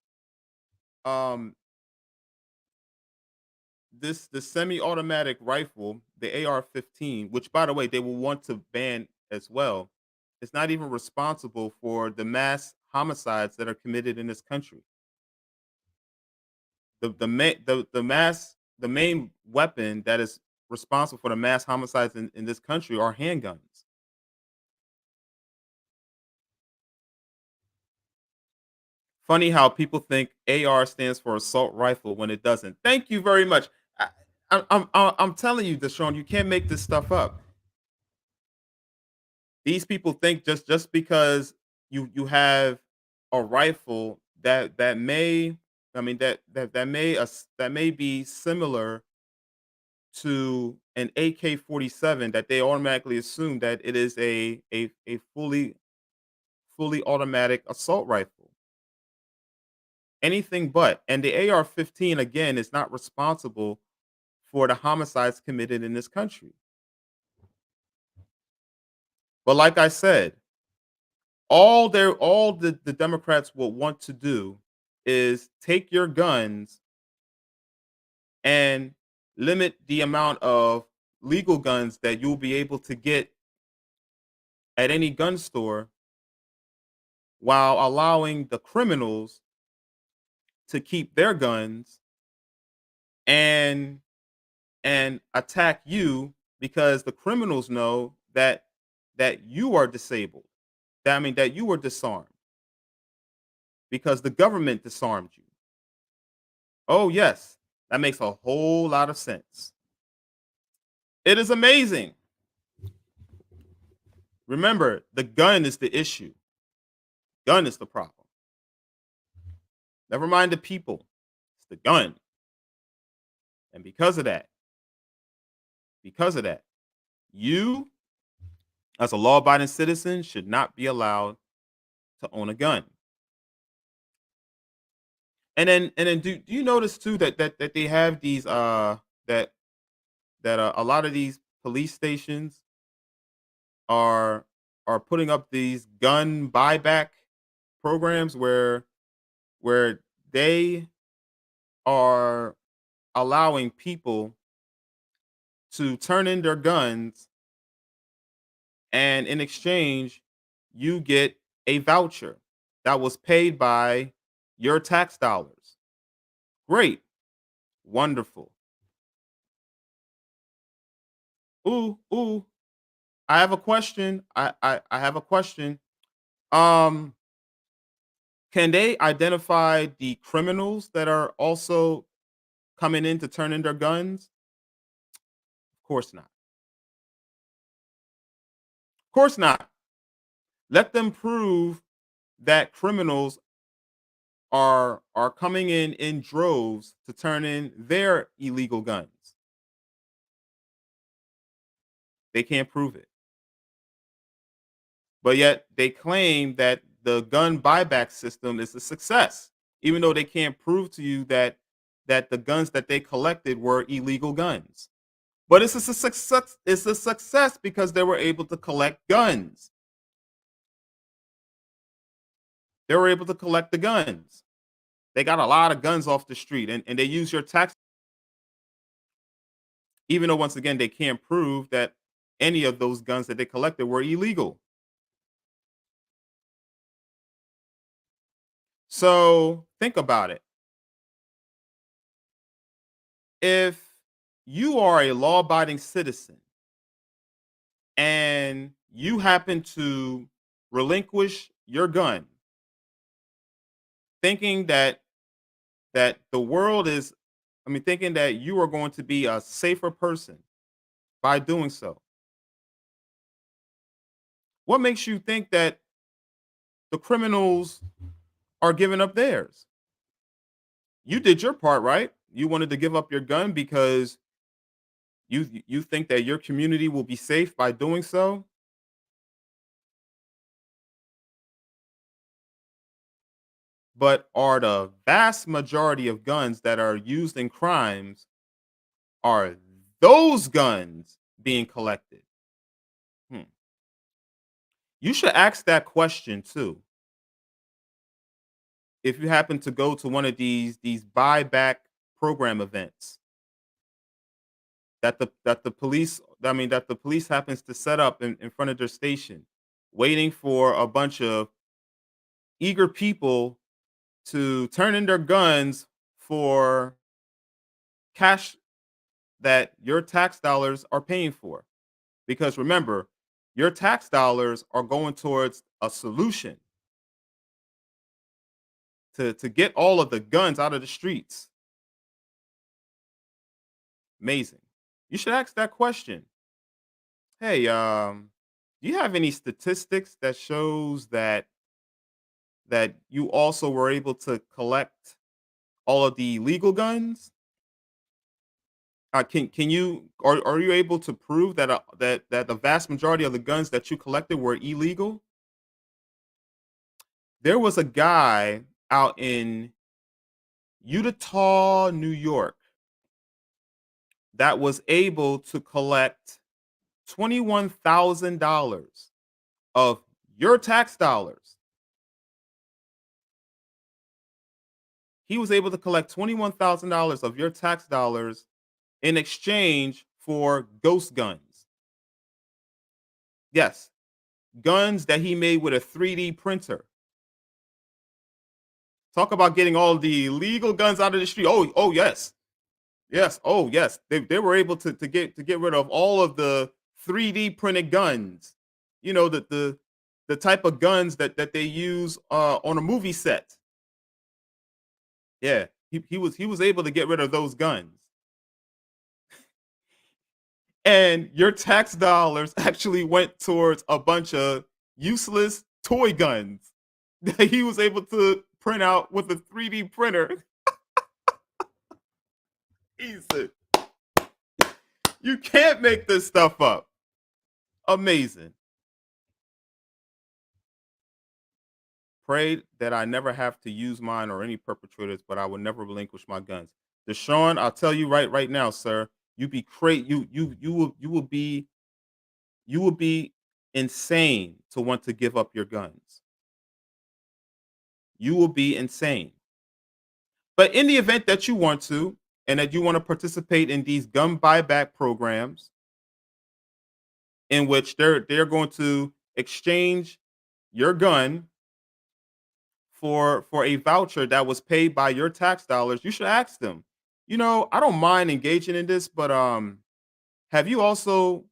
um the semi-automatic rifle, the AR-15, which by the way they will want to ban as well, is not even responsible for the mass homicides that are committed in this country. The main weapon that is responsible for the mass homicides in this country are handguns. Funny how people think AR stands for assault rifle when it doesn't. Thank you very much. I, I'm telling you, Deshaun, you can't make this stuff up. These people think just because you have a rifle that may, I mean, that may be similar to an AK-47, that they automatically assume that it is a fully automatic assault rifle. Anything but. And the AR-15, again, is not responsible for the homicides committed in this country. But like I said, all the Democrats will want to do is take your guns and limit the amount of legal guns that you'll be able to get at any gun store, while allowing the criminals to keep their guns and attack you, because the criminals know that you are disabled. That, I mean, that you were disarmed because the government disarmed you. Oh yes, that makes a whole lot of sense. It is amazing. Remember, the gun is the issue. Gun is the problem. Never mind the people. It's the gun. And because of that, you as a law-abiding citizen should not be allowed to own a gun. And then do you notice too that they have these that a lot of these police stations are putting up these gun buyback programs where they are allowing people to turn in their guns, and in exchange you get a voucher that was paid by your tax dollars. Great. Wonderful. Ooh, I have a question. I have a question. Um, can they identify the criminals that are also coming in to turn in their guns? Of course not. Of course not. Let them prove that criminals are coming in droves to turn in their illegal guns. They can't prove it. But yet they claim that the gun buyback system is a success, even though they can't prove to you that the guns that they collected were illegal guns. But it's a success because they were able to collect guns. They were able to collect the guns. They got a lot of guns off the street and they use your tax, even though once again they can't prove that any of those guns that they collected were illegal. So think about it. If you are a law abiding citizen and you happen to relinquish your gun, thinking that the world is, I mean, thinking that you are going to be a safer person by doing so, what makes you think that the criminals are giving up theirs? You did your part, right? You wanted to give up your gun because you think that your community will be safe by doing so. But are the vast majority of guns that are used in crimes, are those guns being collected? Hmm. You should ask that question too. If you happen to go to one of these buyback program events that the police, I mean, that the police happens to set up in front of their station, waiting for a bunch of eager people to turn in their guns for cash that your tax dollars are paying for. Because remember, your tax dollars are going towards a solution to get all of the guns out of the streets. Amazing. You should ask that question. Hey, do you have any statistics that shows that you also were able to collect all of the legal guns? Can you, are you able to prove that that the vast majority of the guns that you collected were illegal? There was a guy out in Utah, New York, that was able to collect $21,000 of your tax dollars. He was able to collect $21,000 of your tax dollars in exchange for ghost guns. Yes, guns that he made with a 3D printer. Talk about getting all the illegal guns out of the street. Oh yes. Yes. Oh yes. They were able to get rid of all of the 3D printed guns. You know, the type of guns that they use on a movie set. Yeah. He was able to get rid of those guns. And your tax dollars actually went towards a bunch of useless toy guns that he was able to print out with a 3D printer. He said, you can't make this stuff up. Amazing. Pray that I never have to use mine or any perpetrators, but I will never relinquish my guns. Deshaun, I'll tell you right now, sir. You be crazy. You will be insane to want to give up your guns. You will be insane. But in the event that you want to, and that you want to participate in these gun buyback programs, in which they're going to exchange your gun for a voucher that was paid by your tax dollars, you should ask them. I don't mind engaging in this, but have you also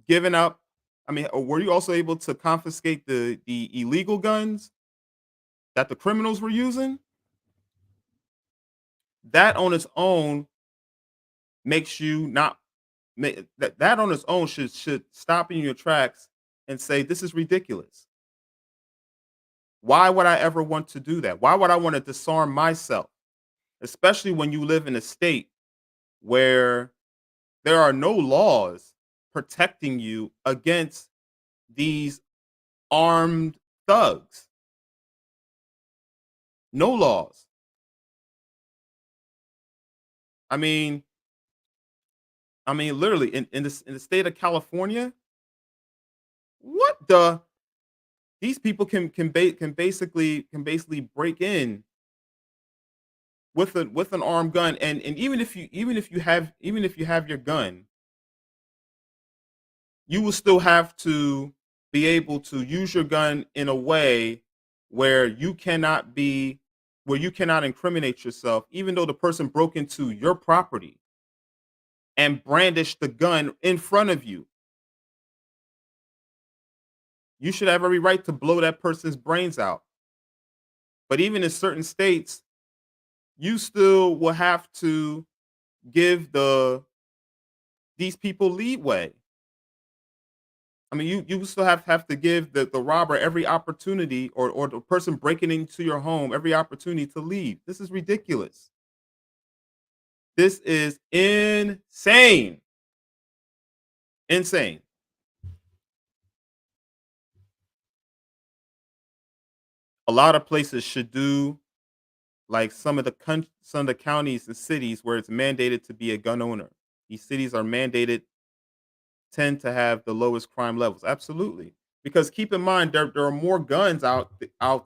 given up? I mean, or were you also able to confiscate the illegal guns that the criminals were using? That on its own makes you not that on its own should stop you in your tracks and say this is ridiculous. Why would I ever want to do that? Why would I want to disarm myself? Especially when you live in a state where there are no laws protecting you against these armed thugs. No laws. I mean, literally in the state of California, what the these people can basically break in with an armed gun, and even if you have your gun, you will still have to be able to use your gun in a way where you cannot incriminate yourself, even though the person broke into your property and brandished the gun in front of you. You should have every right to blow that person's brains out. But even in certain states, you still will have to give these people leeway. I mean, you still have to give the robber every opportunity, or the person breaking into your home every opportunity to leave. This is ridiculous. This is insane. Insane. A lot of places should do like some of the counties and cities where it's mandated to be a gun owner. These cities are mandated tend to have the lowest crime levels. Absolutely. Because keep in mind there are more guns out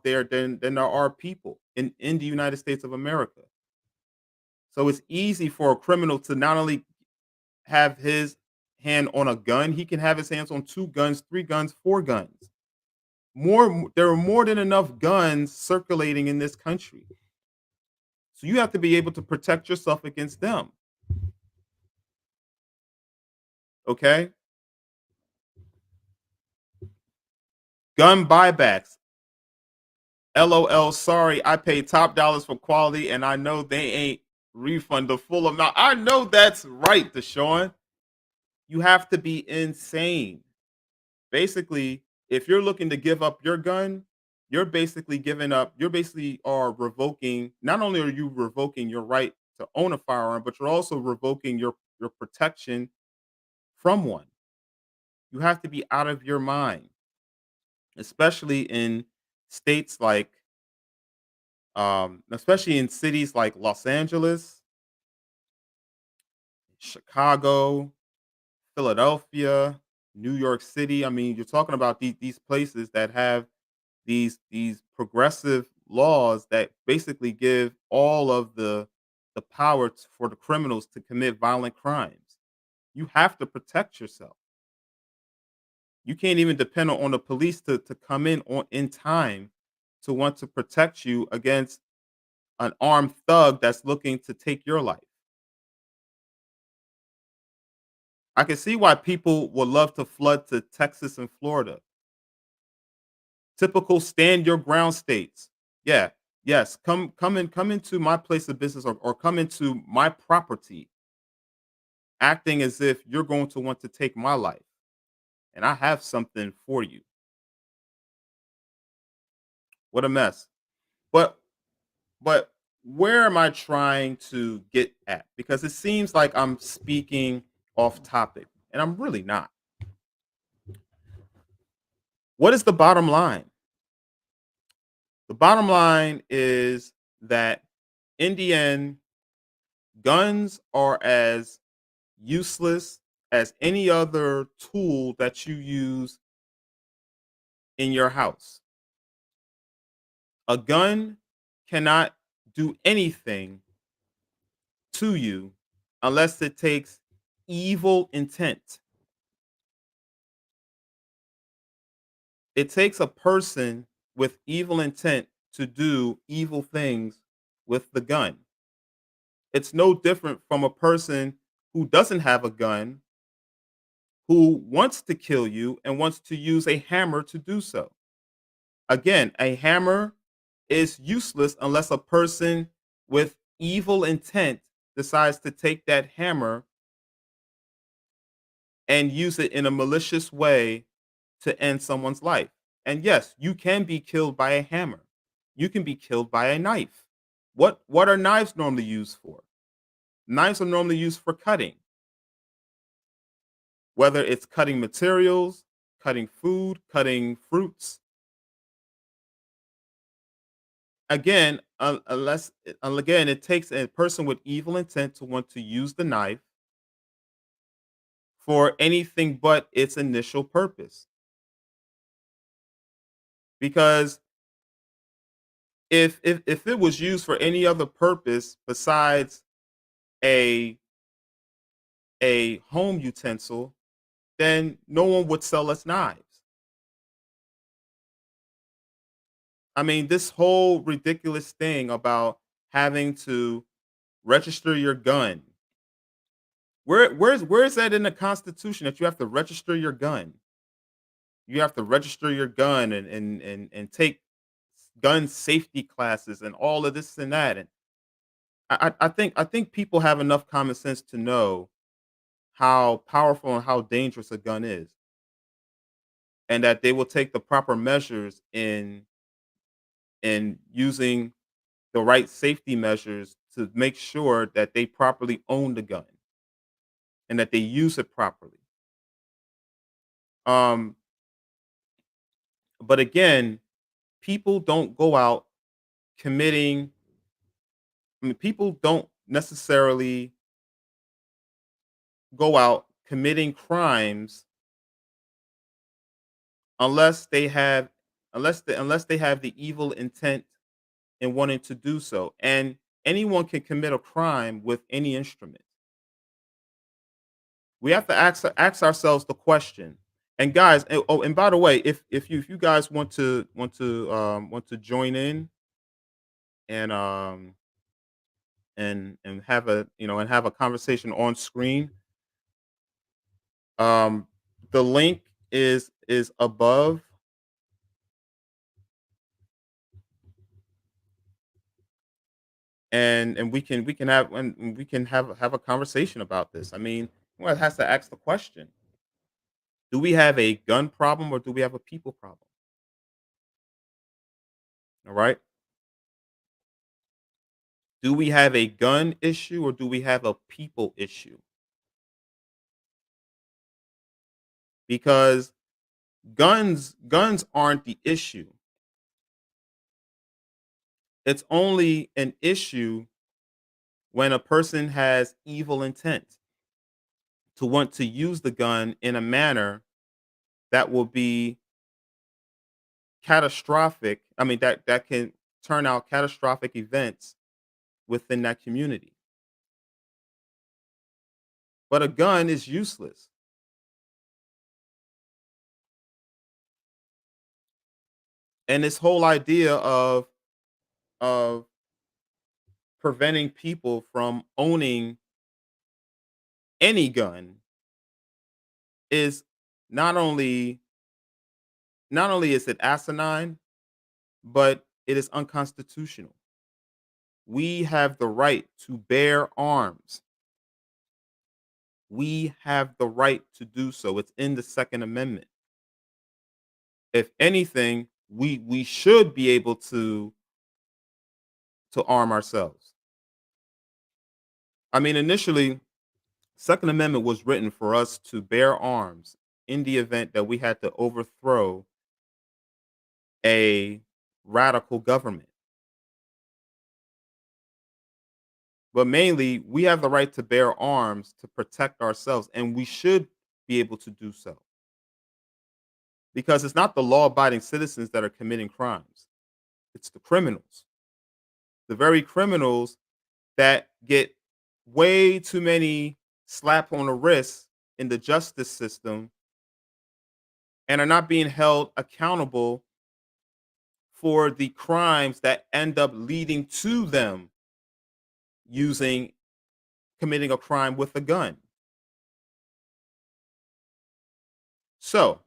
there than there are people in the United States of America. So it's easy for a criminal to not only have his hand on a gun, he can have his hands on 2 guns, 3 guns, 4 guns. There are more than enough guns circulating in this country. So you have to be able to protect yourself against them. Okay? Gun buybacks. LOL, sorry, I paid top dollars for quality and I know they ain't refund the full amount. I know that's right, Deshaun. You have to be insane. Basically, if you're looking to give up your gun, you're basically are revoking, not only are you revoking your right to own a firearm, but you're also revoking your protection from one. You have to be out of your mind, especially in states like especially in cities like Los Angeles, Chicago, Philadelphia, New York City. I mean, you're talking about these places that have these progressive laws that basically give all of the power for the criminals to commit violent crimes. You have to protect yourself. You can't even depend on the police to come in time to want to protect you against an armed thug that's looking to take your life. I can see why people would love to flood to Texas and Florida. Typical stand your ground states. Yeah. Yes. Come into my place of business, or come into my property acting as if you're going to want to take my life. And I have something for you. What a mess. But but where am I trying to get at? Because it seems like I'm speaking off topic, and I'm really not. What is the bottom line? The bottom line is that in the end, guns are as useless as any other tool that you use in your house. A gun cannot do anything to you unless it takes evil intent. It takes a person with evil intent to do evil things with the gun. It's no different from a person who doesn't have a gun, who wants to kill you and wants to use a hammer to do so. Again, a hammer is useless unless a person with evil intent decides to take that hammer and use it in a malicious way to end someone's life. And yes, you can be killed by a hammer. You can be killed by a knife. What are knives normally used for? Knives are normally used for cutting, whether it's cutting materials, cutting food, cutting fruits. Again, again, it takes a person with evil intent to want to use the knife for anything but its initial purpose. Because if it was used for any other purpose besides a a home utensil, then no one would sell us knives. I mean, this whole ridiculous thing about having to register your gun. Where's that in the Constitution that you have to register your gun? You have to register your gun and take gun safety classes and all of this and that. And I think people have enough common sense to know how powerful and how dangerous a gun is, and that they will take the proper measures in using the right safety measures to make sure that they properly own the gun and that they use it properly. Um, but again, people don't go out committing. I mean, people don't necessarily go out committing crimes unless they have unless they have the evil intent in wanting to do so. And anyone can commit a crime with any instrument. We have to ask ourselves the question. And guys, oh, and by the way, if you guys want to join in and and have a and have a conversation on screen, um, the link is above, and we can have a conversation about this. I mean, one has to ask the question: do we have a gun problem or do we have a people problem? All right. Do we have a gun issue or do we have a people issue? Because guns aren't the issue. It's only an issue when a person has evil intent to want to use the gun in a manner that will be catastrophic. I mean that can turn out catastrophic events within that community. But a gun is useless. And this whole idea of preventing people from owning any gun is not only not only is it asinine, but it is unconstitutional. We have the right to bear arms. We have the right to do so. It's in the Second Amendment. If anything, we should be able to arm ourselves. I mean, initially, Second Amendment was written for us to bear arms in the event that we had to overthrow a radical government. But mainly, we have the right to bear arms to protect ourselves, and we should be able to do so because it's not the law-abiding citizens that are committing crimes; it's the criminals, the very criminals that get way too many slap on the wrist in the justice system and are not being held accountable for the crimes that end up leading to them using committing a crime with a gun. So,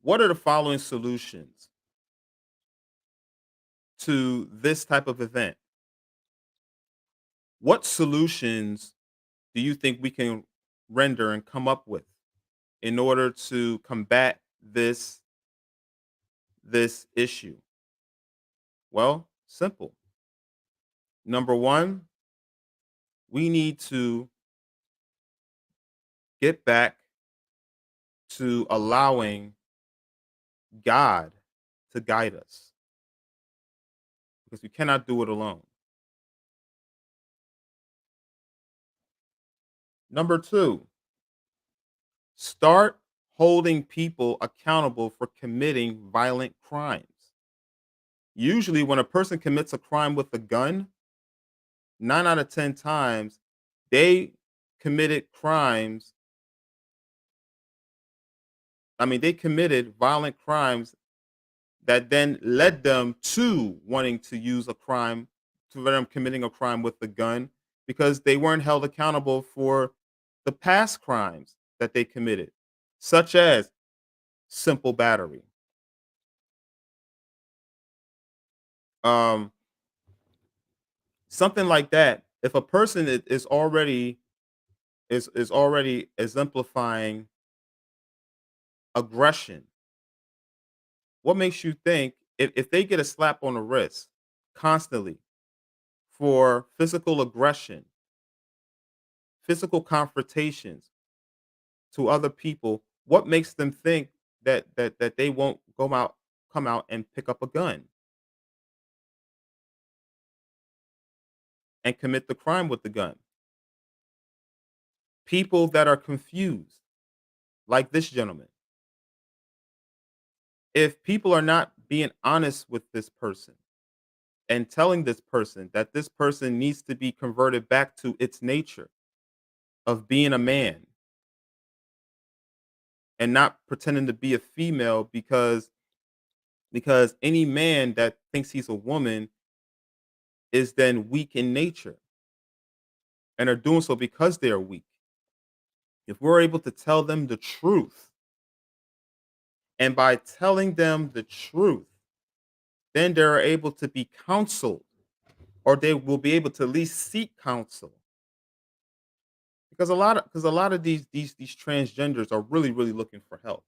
what are the following solutions to this type of event? What solutions do you think we can render and come up with in order to combat this this issue? Well, simple. Number one, we need to get back to allowing God to guide us because we cannot do it alone. Number two, start holding people accountable for committing violent crimes. Usually, when a person commits a crime with a gun, 9 out of 10 times, they committed crimes. They committed violent crimes that then led them to wanting to use a crime, to them committing a crime with the gun, because they weren't held accountable for the past crimes that they committed, such as simple battery. Um, Something like that. If a person is already exemplifying aggression, what makes you think if they get a slap on the wrist constantly for physical aggression, physical confrontations to other people, what makes them think that they won't come out and pick up a gun and commit the crime with the gun? People that are confused, like this gentleman. If people are not being honest with this person and telling this person that this person needs to be converted back to its nature of being a man and not pretending to be a female, because any man that thinks he's a woman is then weak in nature and are doing so because they are weak. If we're able to tell them the truth, and by telling them the truth, then they're able to be counseled, or they will be able to at least seek counsel. Because a lot of these transgenders are really looking for help.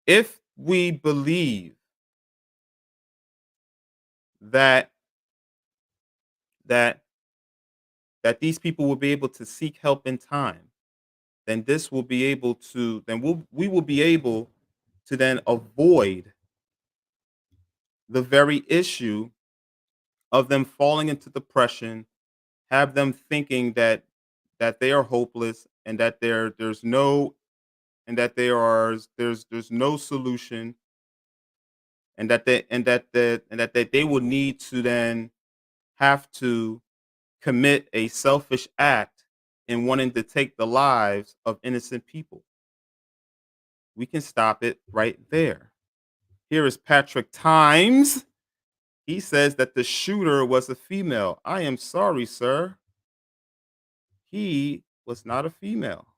If we believe that that that these people will be able to seek help in time, then this will be able to then we will be able to then avoid the very issue of them falling into depression, have them thinking that they are hopeless and that there's no and that there's no solution, and that they will need to then have to commit a selfish act in wanting to take the lives of innocent people. We can stop it right there. Here is Patrick Times. He says that the shooter was a female. I am sorry, sir. He was not a female.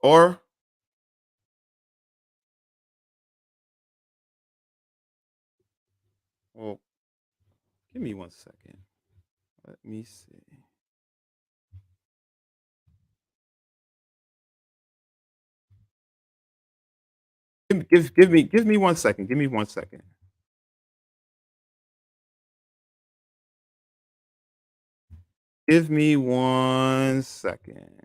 Or, well, give me 1 second. Let me see. Give me 1 second. Give me 1 second. Give me 1 second.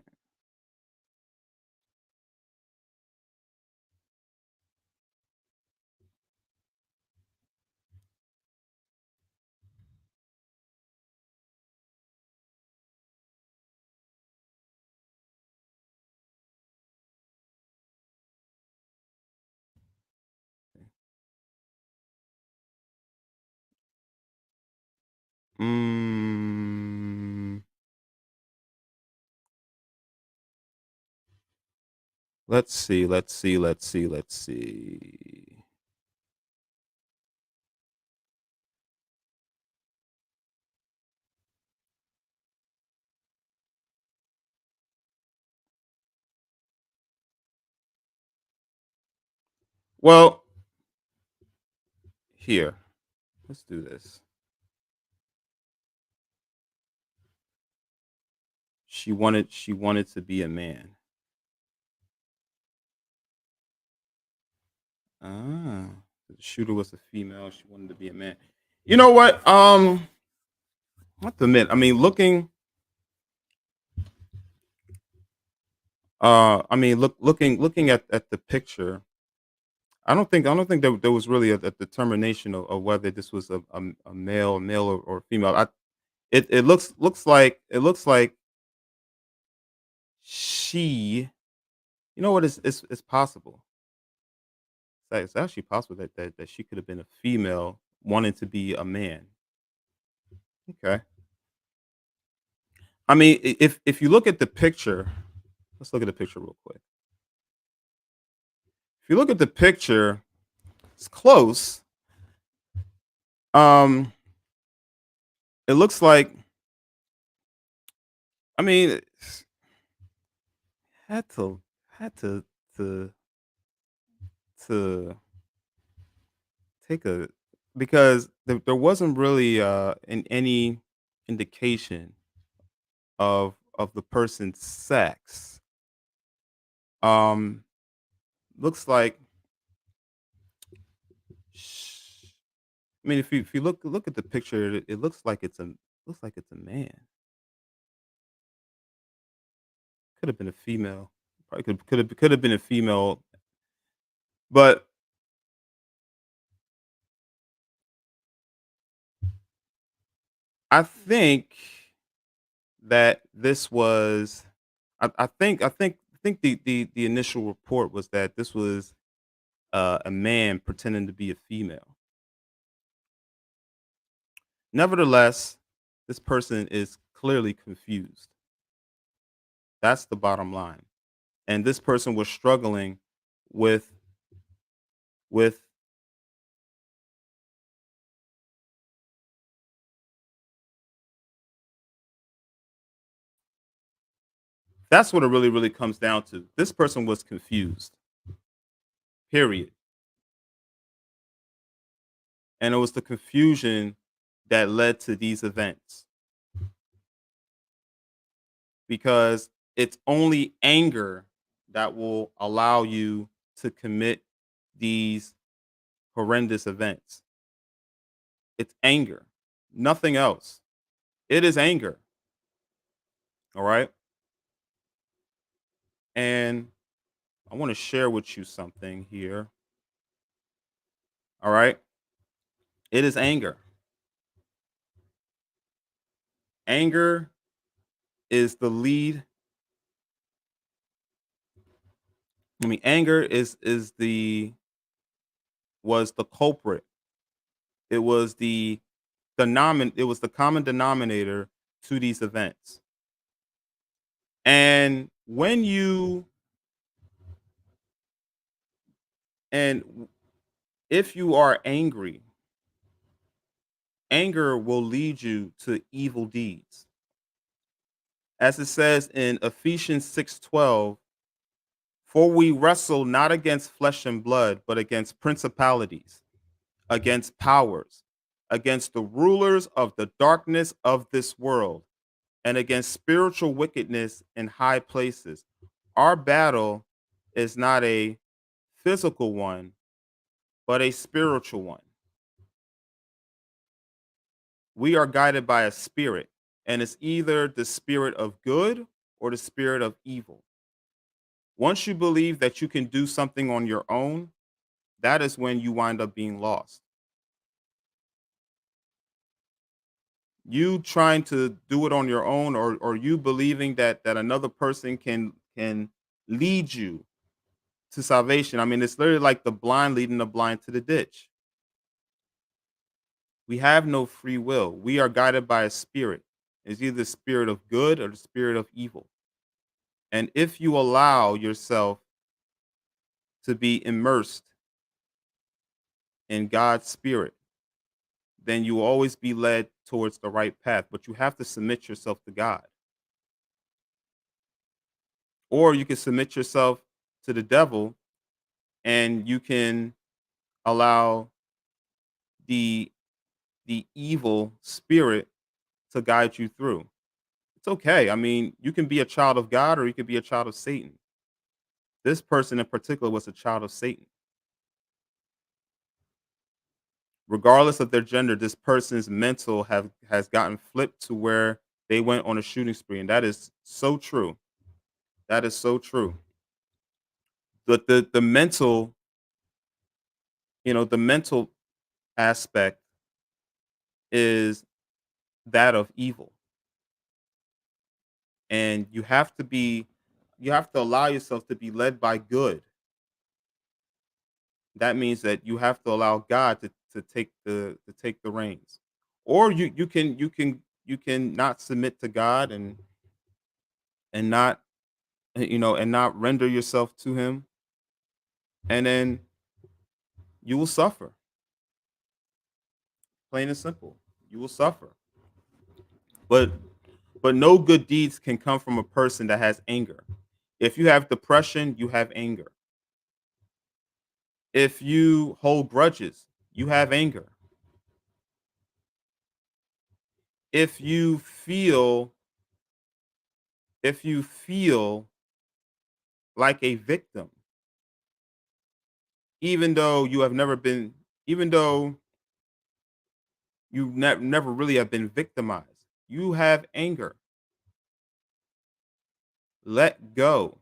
Mm, let's see. Let's see. Well, here. Let's do this. She wanted to be a man. Ah, the shooter was a female. She wanted to be a man. You know what? I have to admit, I mean, looking at the picture, I don't think there was really a determination of whether this was a male or female. It looks like she. You know what? It's possible. It's actually possible that she could have been a female wanting to be a man. Okay. I mean, if you look at the picture, let's look at the picture real quick. If you look at the picture, it's close. Um, it looks like. I mean, had to had to to take a because there wasn't really any indication of the person's sex. Um, looks like. sh- I mean, if you look at the picture, it looks like it's a man. Could have been a female. Probably could have been a female, but I think that this was. I think the initial report was that this was a man pretending to be a female. Nevertheless, this person is clearly confused. That's the bottom line. And this person was struggling with with that's what it really comes down to. This person was confused. Period. And it was the confusion that led to these events because it's only anger that will allow you to commit these horrendous events. It's anger, nothing else. It is anger. All right. And I want to share with you something here. All right. It is anger. Anger is the lead. I mean, anger is the was the culprit. It was it was the common denominator to these events. And when you and if you are angry, anger will lead you to evil deeds. As it says in Ephesians 6:12, for we wrestle not against flesh and blood, but against principalities, against powers, against the rulers of the darkness of this world, and against spiritual wickedness in high places. Our battle is not a physical one, but a spiritual one. We are guided by a spirit, and it's either the spirit of good or the spirit of evil. Once you believe that you can do something on your own, that is when you wind up being lost. You trying to do it on your own, or you believing that another person can lead you to salvation. I mean, it's literally like the blind leading the blind to the ditch. We have no free will. We are guided by a spirit. It's either the spirit of good or the spirit of evil. And if you allow yourself to be immersed in God's spirit, then you will always be led towards the right path. But you have to submit yourself to God. Or you can submit yourself to the devil and you can allow the the evil spirit to guide you through. It's okay. I mean, you can be a child of God or you can be a child of Satan. This person in particular was a child of Satan. Regardless of their gender, this person's mental have has gotten flipped to where they went on a shooting spree, and that is so true. That is so true. The mental, the mental aspect is that of evil, and you have to allow yourself to be led by good. That means that you have to allow God to take the reins, or you can not submit to God and not and not render yourself to Him, and then you will suffer. Plain and simple, you will suffer. But no good deeds can come from a person that has anger. If you have depression, you have anger. If you hold grudges, you have anger. If you feel if you feel like a victim, even though you have never been even though you never really have been victimized, you have anger. Let go.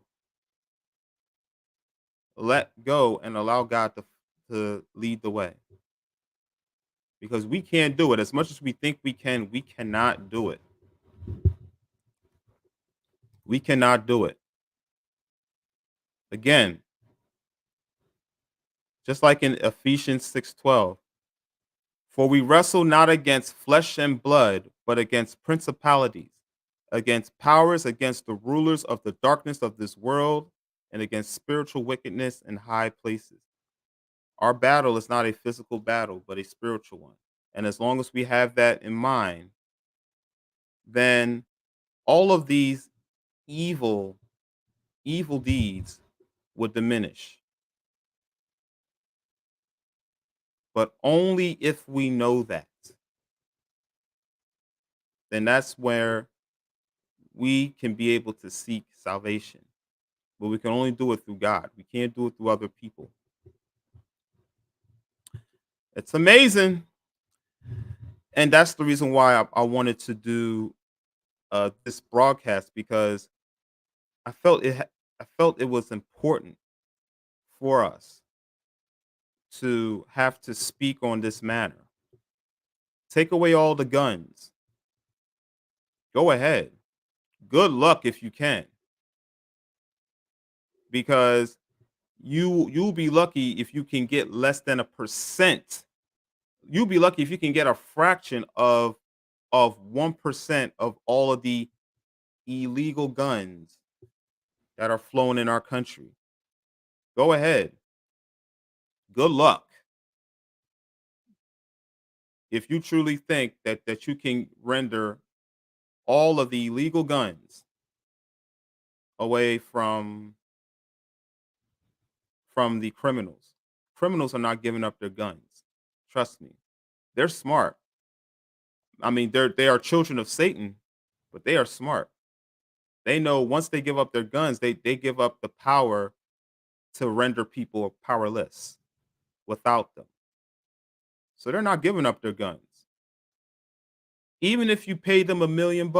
Let go and allow God to lead the way. Because we can't do it. As much as we think we cannot do it. We cannot do it. Again, just like in Ephesians 6:12, for we wrestle not against flesh and blood, but against principalities, against powers, against the rulers of the darkness of this world, and against spiritual wickedness in high places. Our battle is not a physical battle, but a spiritual one. And as long as we have that in mind, then all of these evil, evil deeds would diminish. But only if we know that, then that's where we can be able to seek salvation. But we can only do it through God. We can't do it through other people. It's amazing. And that's the reason why I wanted to do this broadcast, because I felt I felt it was important for us to have to speak on this matter. Take away all the guns. Go ahead. Good luck if you can, because you'll be lucky if you can get less than a percent. You'll be lucky if you can get a fraction of 1% of all of the illegal guns that are flowing in our country. Go ahead. Good luck. If you truly think that you can render all of the illegal guns away from the criminals. Criminals are not giving up their guns. Trust me. They're smart. I mean, they are children of Satan, but they are smart. They know once they give up their guns, they give up the power to render people powerless without them. So they're not giving up their guns. Even if you paid them $1 million,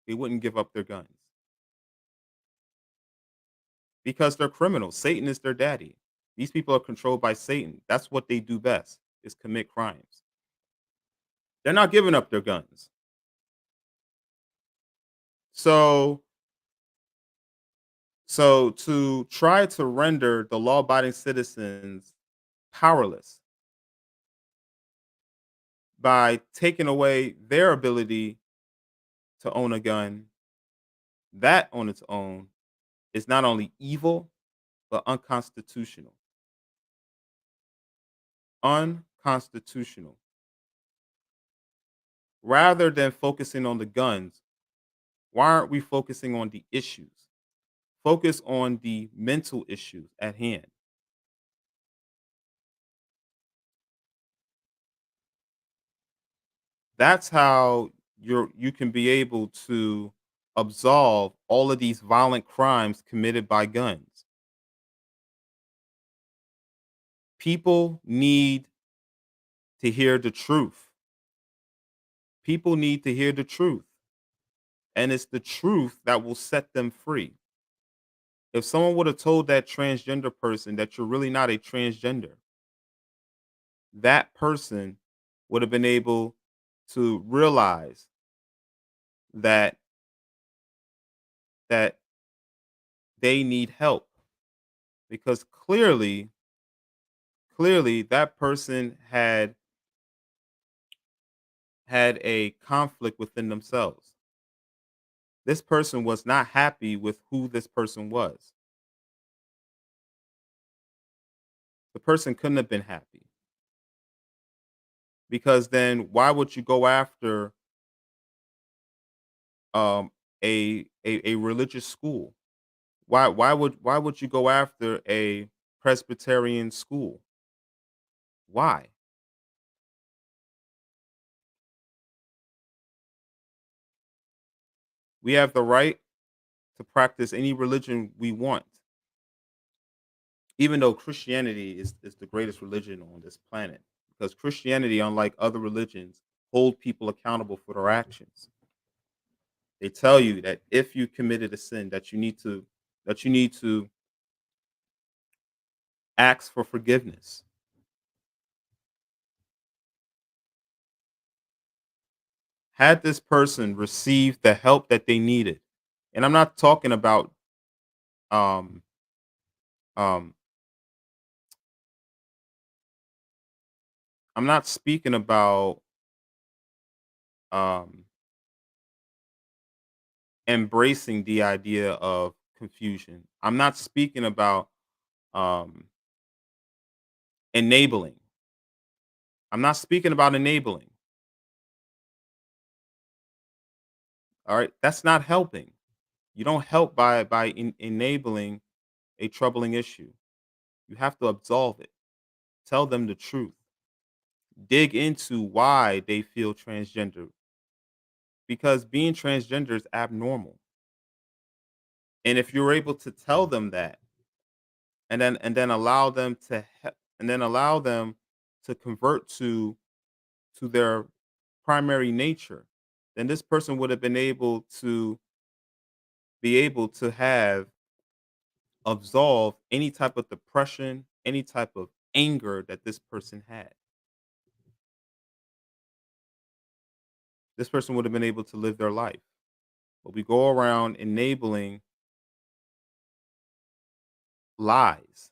they wouldn't give up their guns because they're criminals. Satan is their daddy. These people are controlled by Satan. That's what they do best, is commit crimes. They're not giving up their guns. So to try to render the law-abiding citizens powerless by taking away their ability to own a gun, that on its own is not only evil but unconstitutional. Unconstitutional. Rather than focusing on the guns, why aren't we focusing on the issues? Focus on the mental issues at hand. That's how you can be able to absolve all of these violent crimes committed by guns. People need to hear the truth. People need to hear the truth. And it's the truth that will set them free. If someone would have told that transgender person that you're really not a transgender, that person would have been able to realize that that they need help, because clearly that person had a conflict within themselves. This person was not happy with who this person was. The person couldn't have been happy, because then why would you go after um a religious school? Why would you go after a Presbyterian school? Why? We have the right to practice any religion we want, even though Christianity is the greatest religion on this planet. Because Christianity, unlike other religions, hold people accountable for their actions. They tell you that if you committed a sin, that you need to ask for forgiveness. Had this person received the help that they needed, and I'm not talking about um um I'm not speaking about um embracing the idea of confusion. I'm not speaking about um enabling. I'm not speaking about enabling. All right, that's not helping. You don't help by enabling a troubling issue. You have to absolve it. Tell them the truth. Dig into why they feel transgender, because being transgender is abnormal. And if you're able to tell them that, and then allow them to convert to their primary nature, then this person would have been able to have absolve any type of depression, any type of anger that this person had. This person would have been able to live their life. But we go around enabling lies.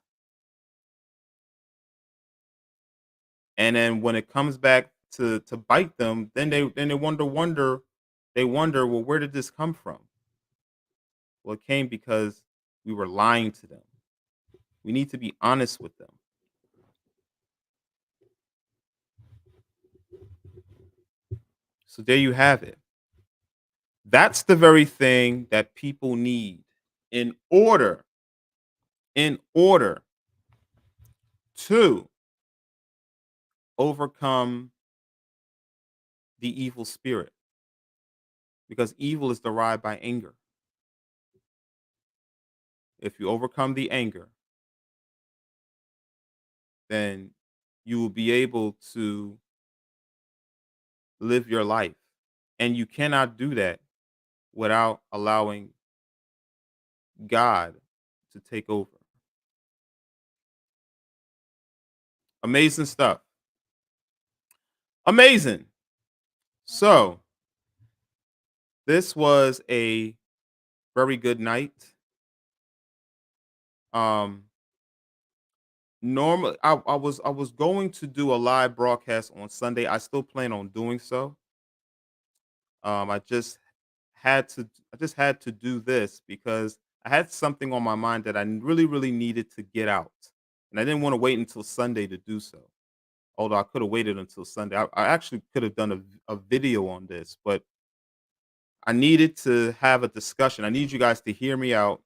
And then when it comes back to bite them, then they wonder, well, where did this come from? Well, it came because we were lying to them. We need to be honest with them. So there you have it. That's the very thing that people need in order to overcome the evil spirit, because evil is derived by anger. If you overcome the anger, then you will be able to live your life. And you cannot do that without allowing God to take over. Amazing stuff. Amazing. So, this was a very good night. Um Normally I was going to do a live broadcast on Sunday. I still plan on doing so. I just had to do this because I had something on my mind that I really needed to get out. And I didn't want to wait until Sunday to do so. Although I could have waited until Sunday. I actually could have done a video on this, but I needed to have a discussion. I need you guys to hear me out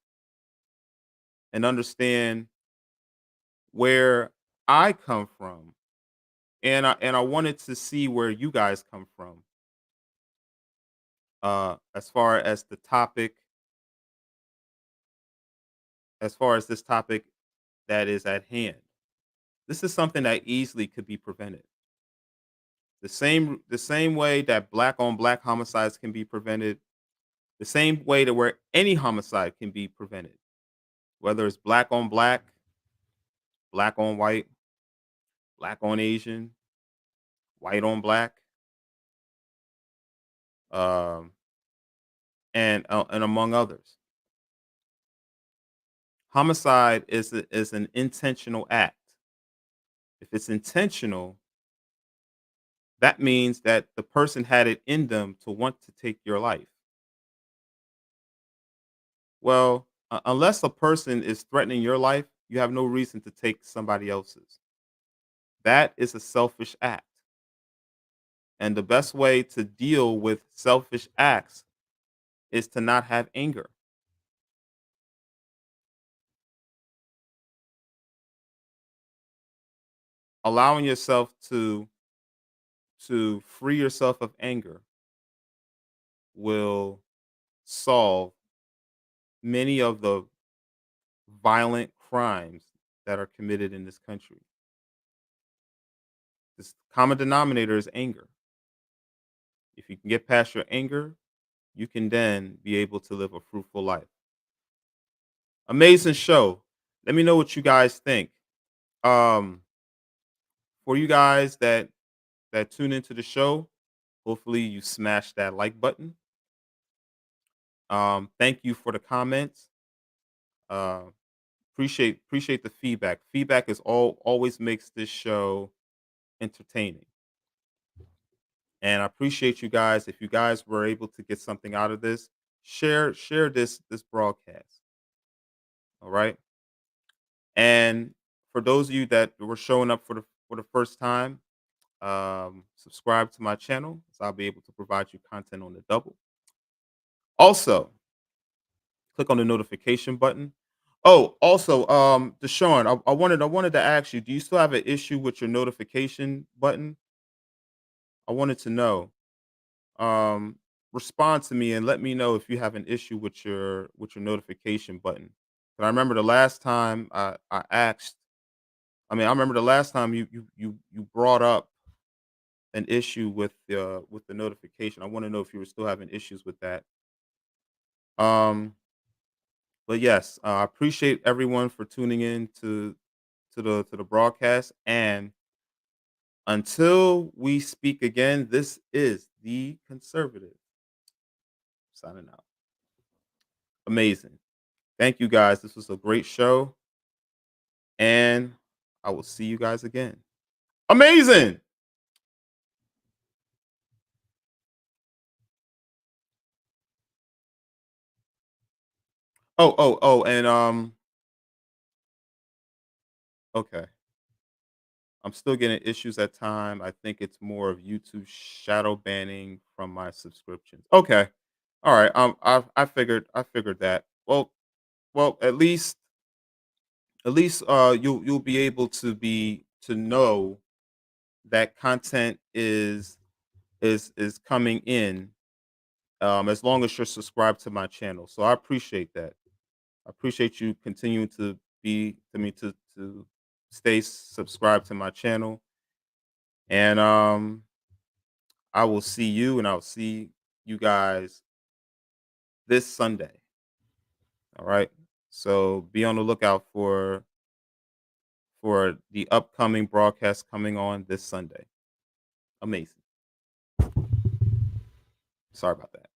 and understand where I come from. And I wanted to see where you guys come from. as far as the topic, as far as this topic that is at hand. This is something that easily could be prevented. The same way that black on black homicides can be prevented, the same way to where any homicide can be prevented, whether it's black on white, black on Asian, white on black, um, and among others. Homicide is an intentional act. If it's intentional, that means that the person had it in them to want to take your life. Well, unless a person is threatening your life, you have no reason to take somebody else's. That is a selfish act. And the best way to deal with selfish acts is to not have anger. Allowing yourself to free yourself of anger will solve many of the violent crimes that are committed in this country. This common denominator is anger. If you can get past your anger, you can then be able to live a fruitful life. Amazing show. Let me know what you guys think. Um, for you guys that tune into the show, hopefully you smash that like button. Thank you for the comments. Uh, appreciate the feedback. Feedback is always makes this show entertaining. And I appreciate you guys. If you guys were able to get something out of this, share this broadcast. All right. And for those of you that were showing up for the first time, subscribe to my channel, so I'll be able to provide you content on the double. Also, click on the notification button. Oh, also, Deshaun, I wanted to ask you, do you still have an issue with your notification button? I wanted to know. Um, Respond to me and let me know if you have an issue with your notification button. But I remember the last time I asked. I remember the last time you brought up an issue with the notification. I want to know if you were still having issues with that. Um, but yes, I appreciate everyone for tuning in to the broadcast. And until we speak again, this is the conservative signing out. Amazing. Thank you guys. This was a great show, and I will see you guys again. Amazing. And okay. I'm still getting issues at time. I think it's more of YouTube shadow banning from my subscriptions. Okay. All right. I figured that. Well, at least you'll be able to know that content is coming in, as long as you're subscribed to my channel. So I appreciate that. I appreciate you continuing to be to me to stay subscribed to my channel. And I will see you and I'll see you guys this Sunday. All right. So be on the lookout for the upcoming broadcast coming on this Sunday. Amazing. Sorry about that.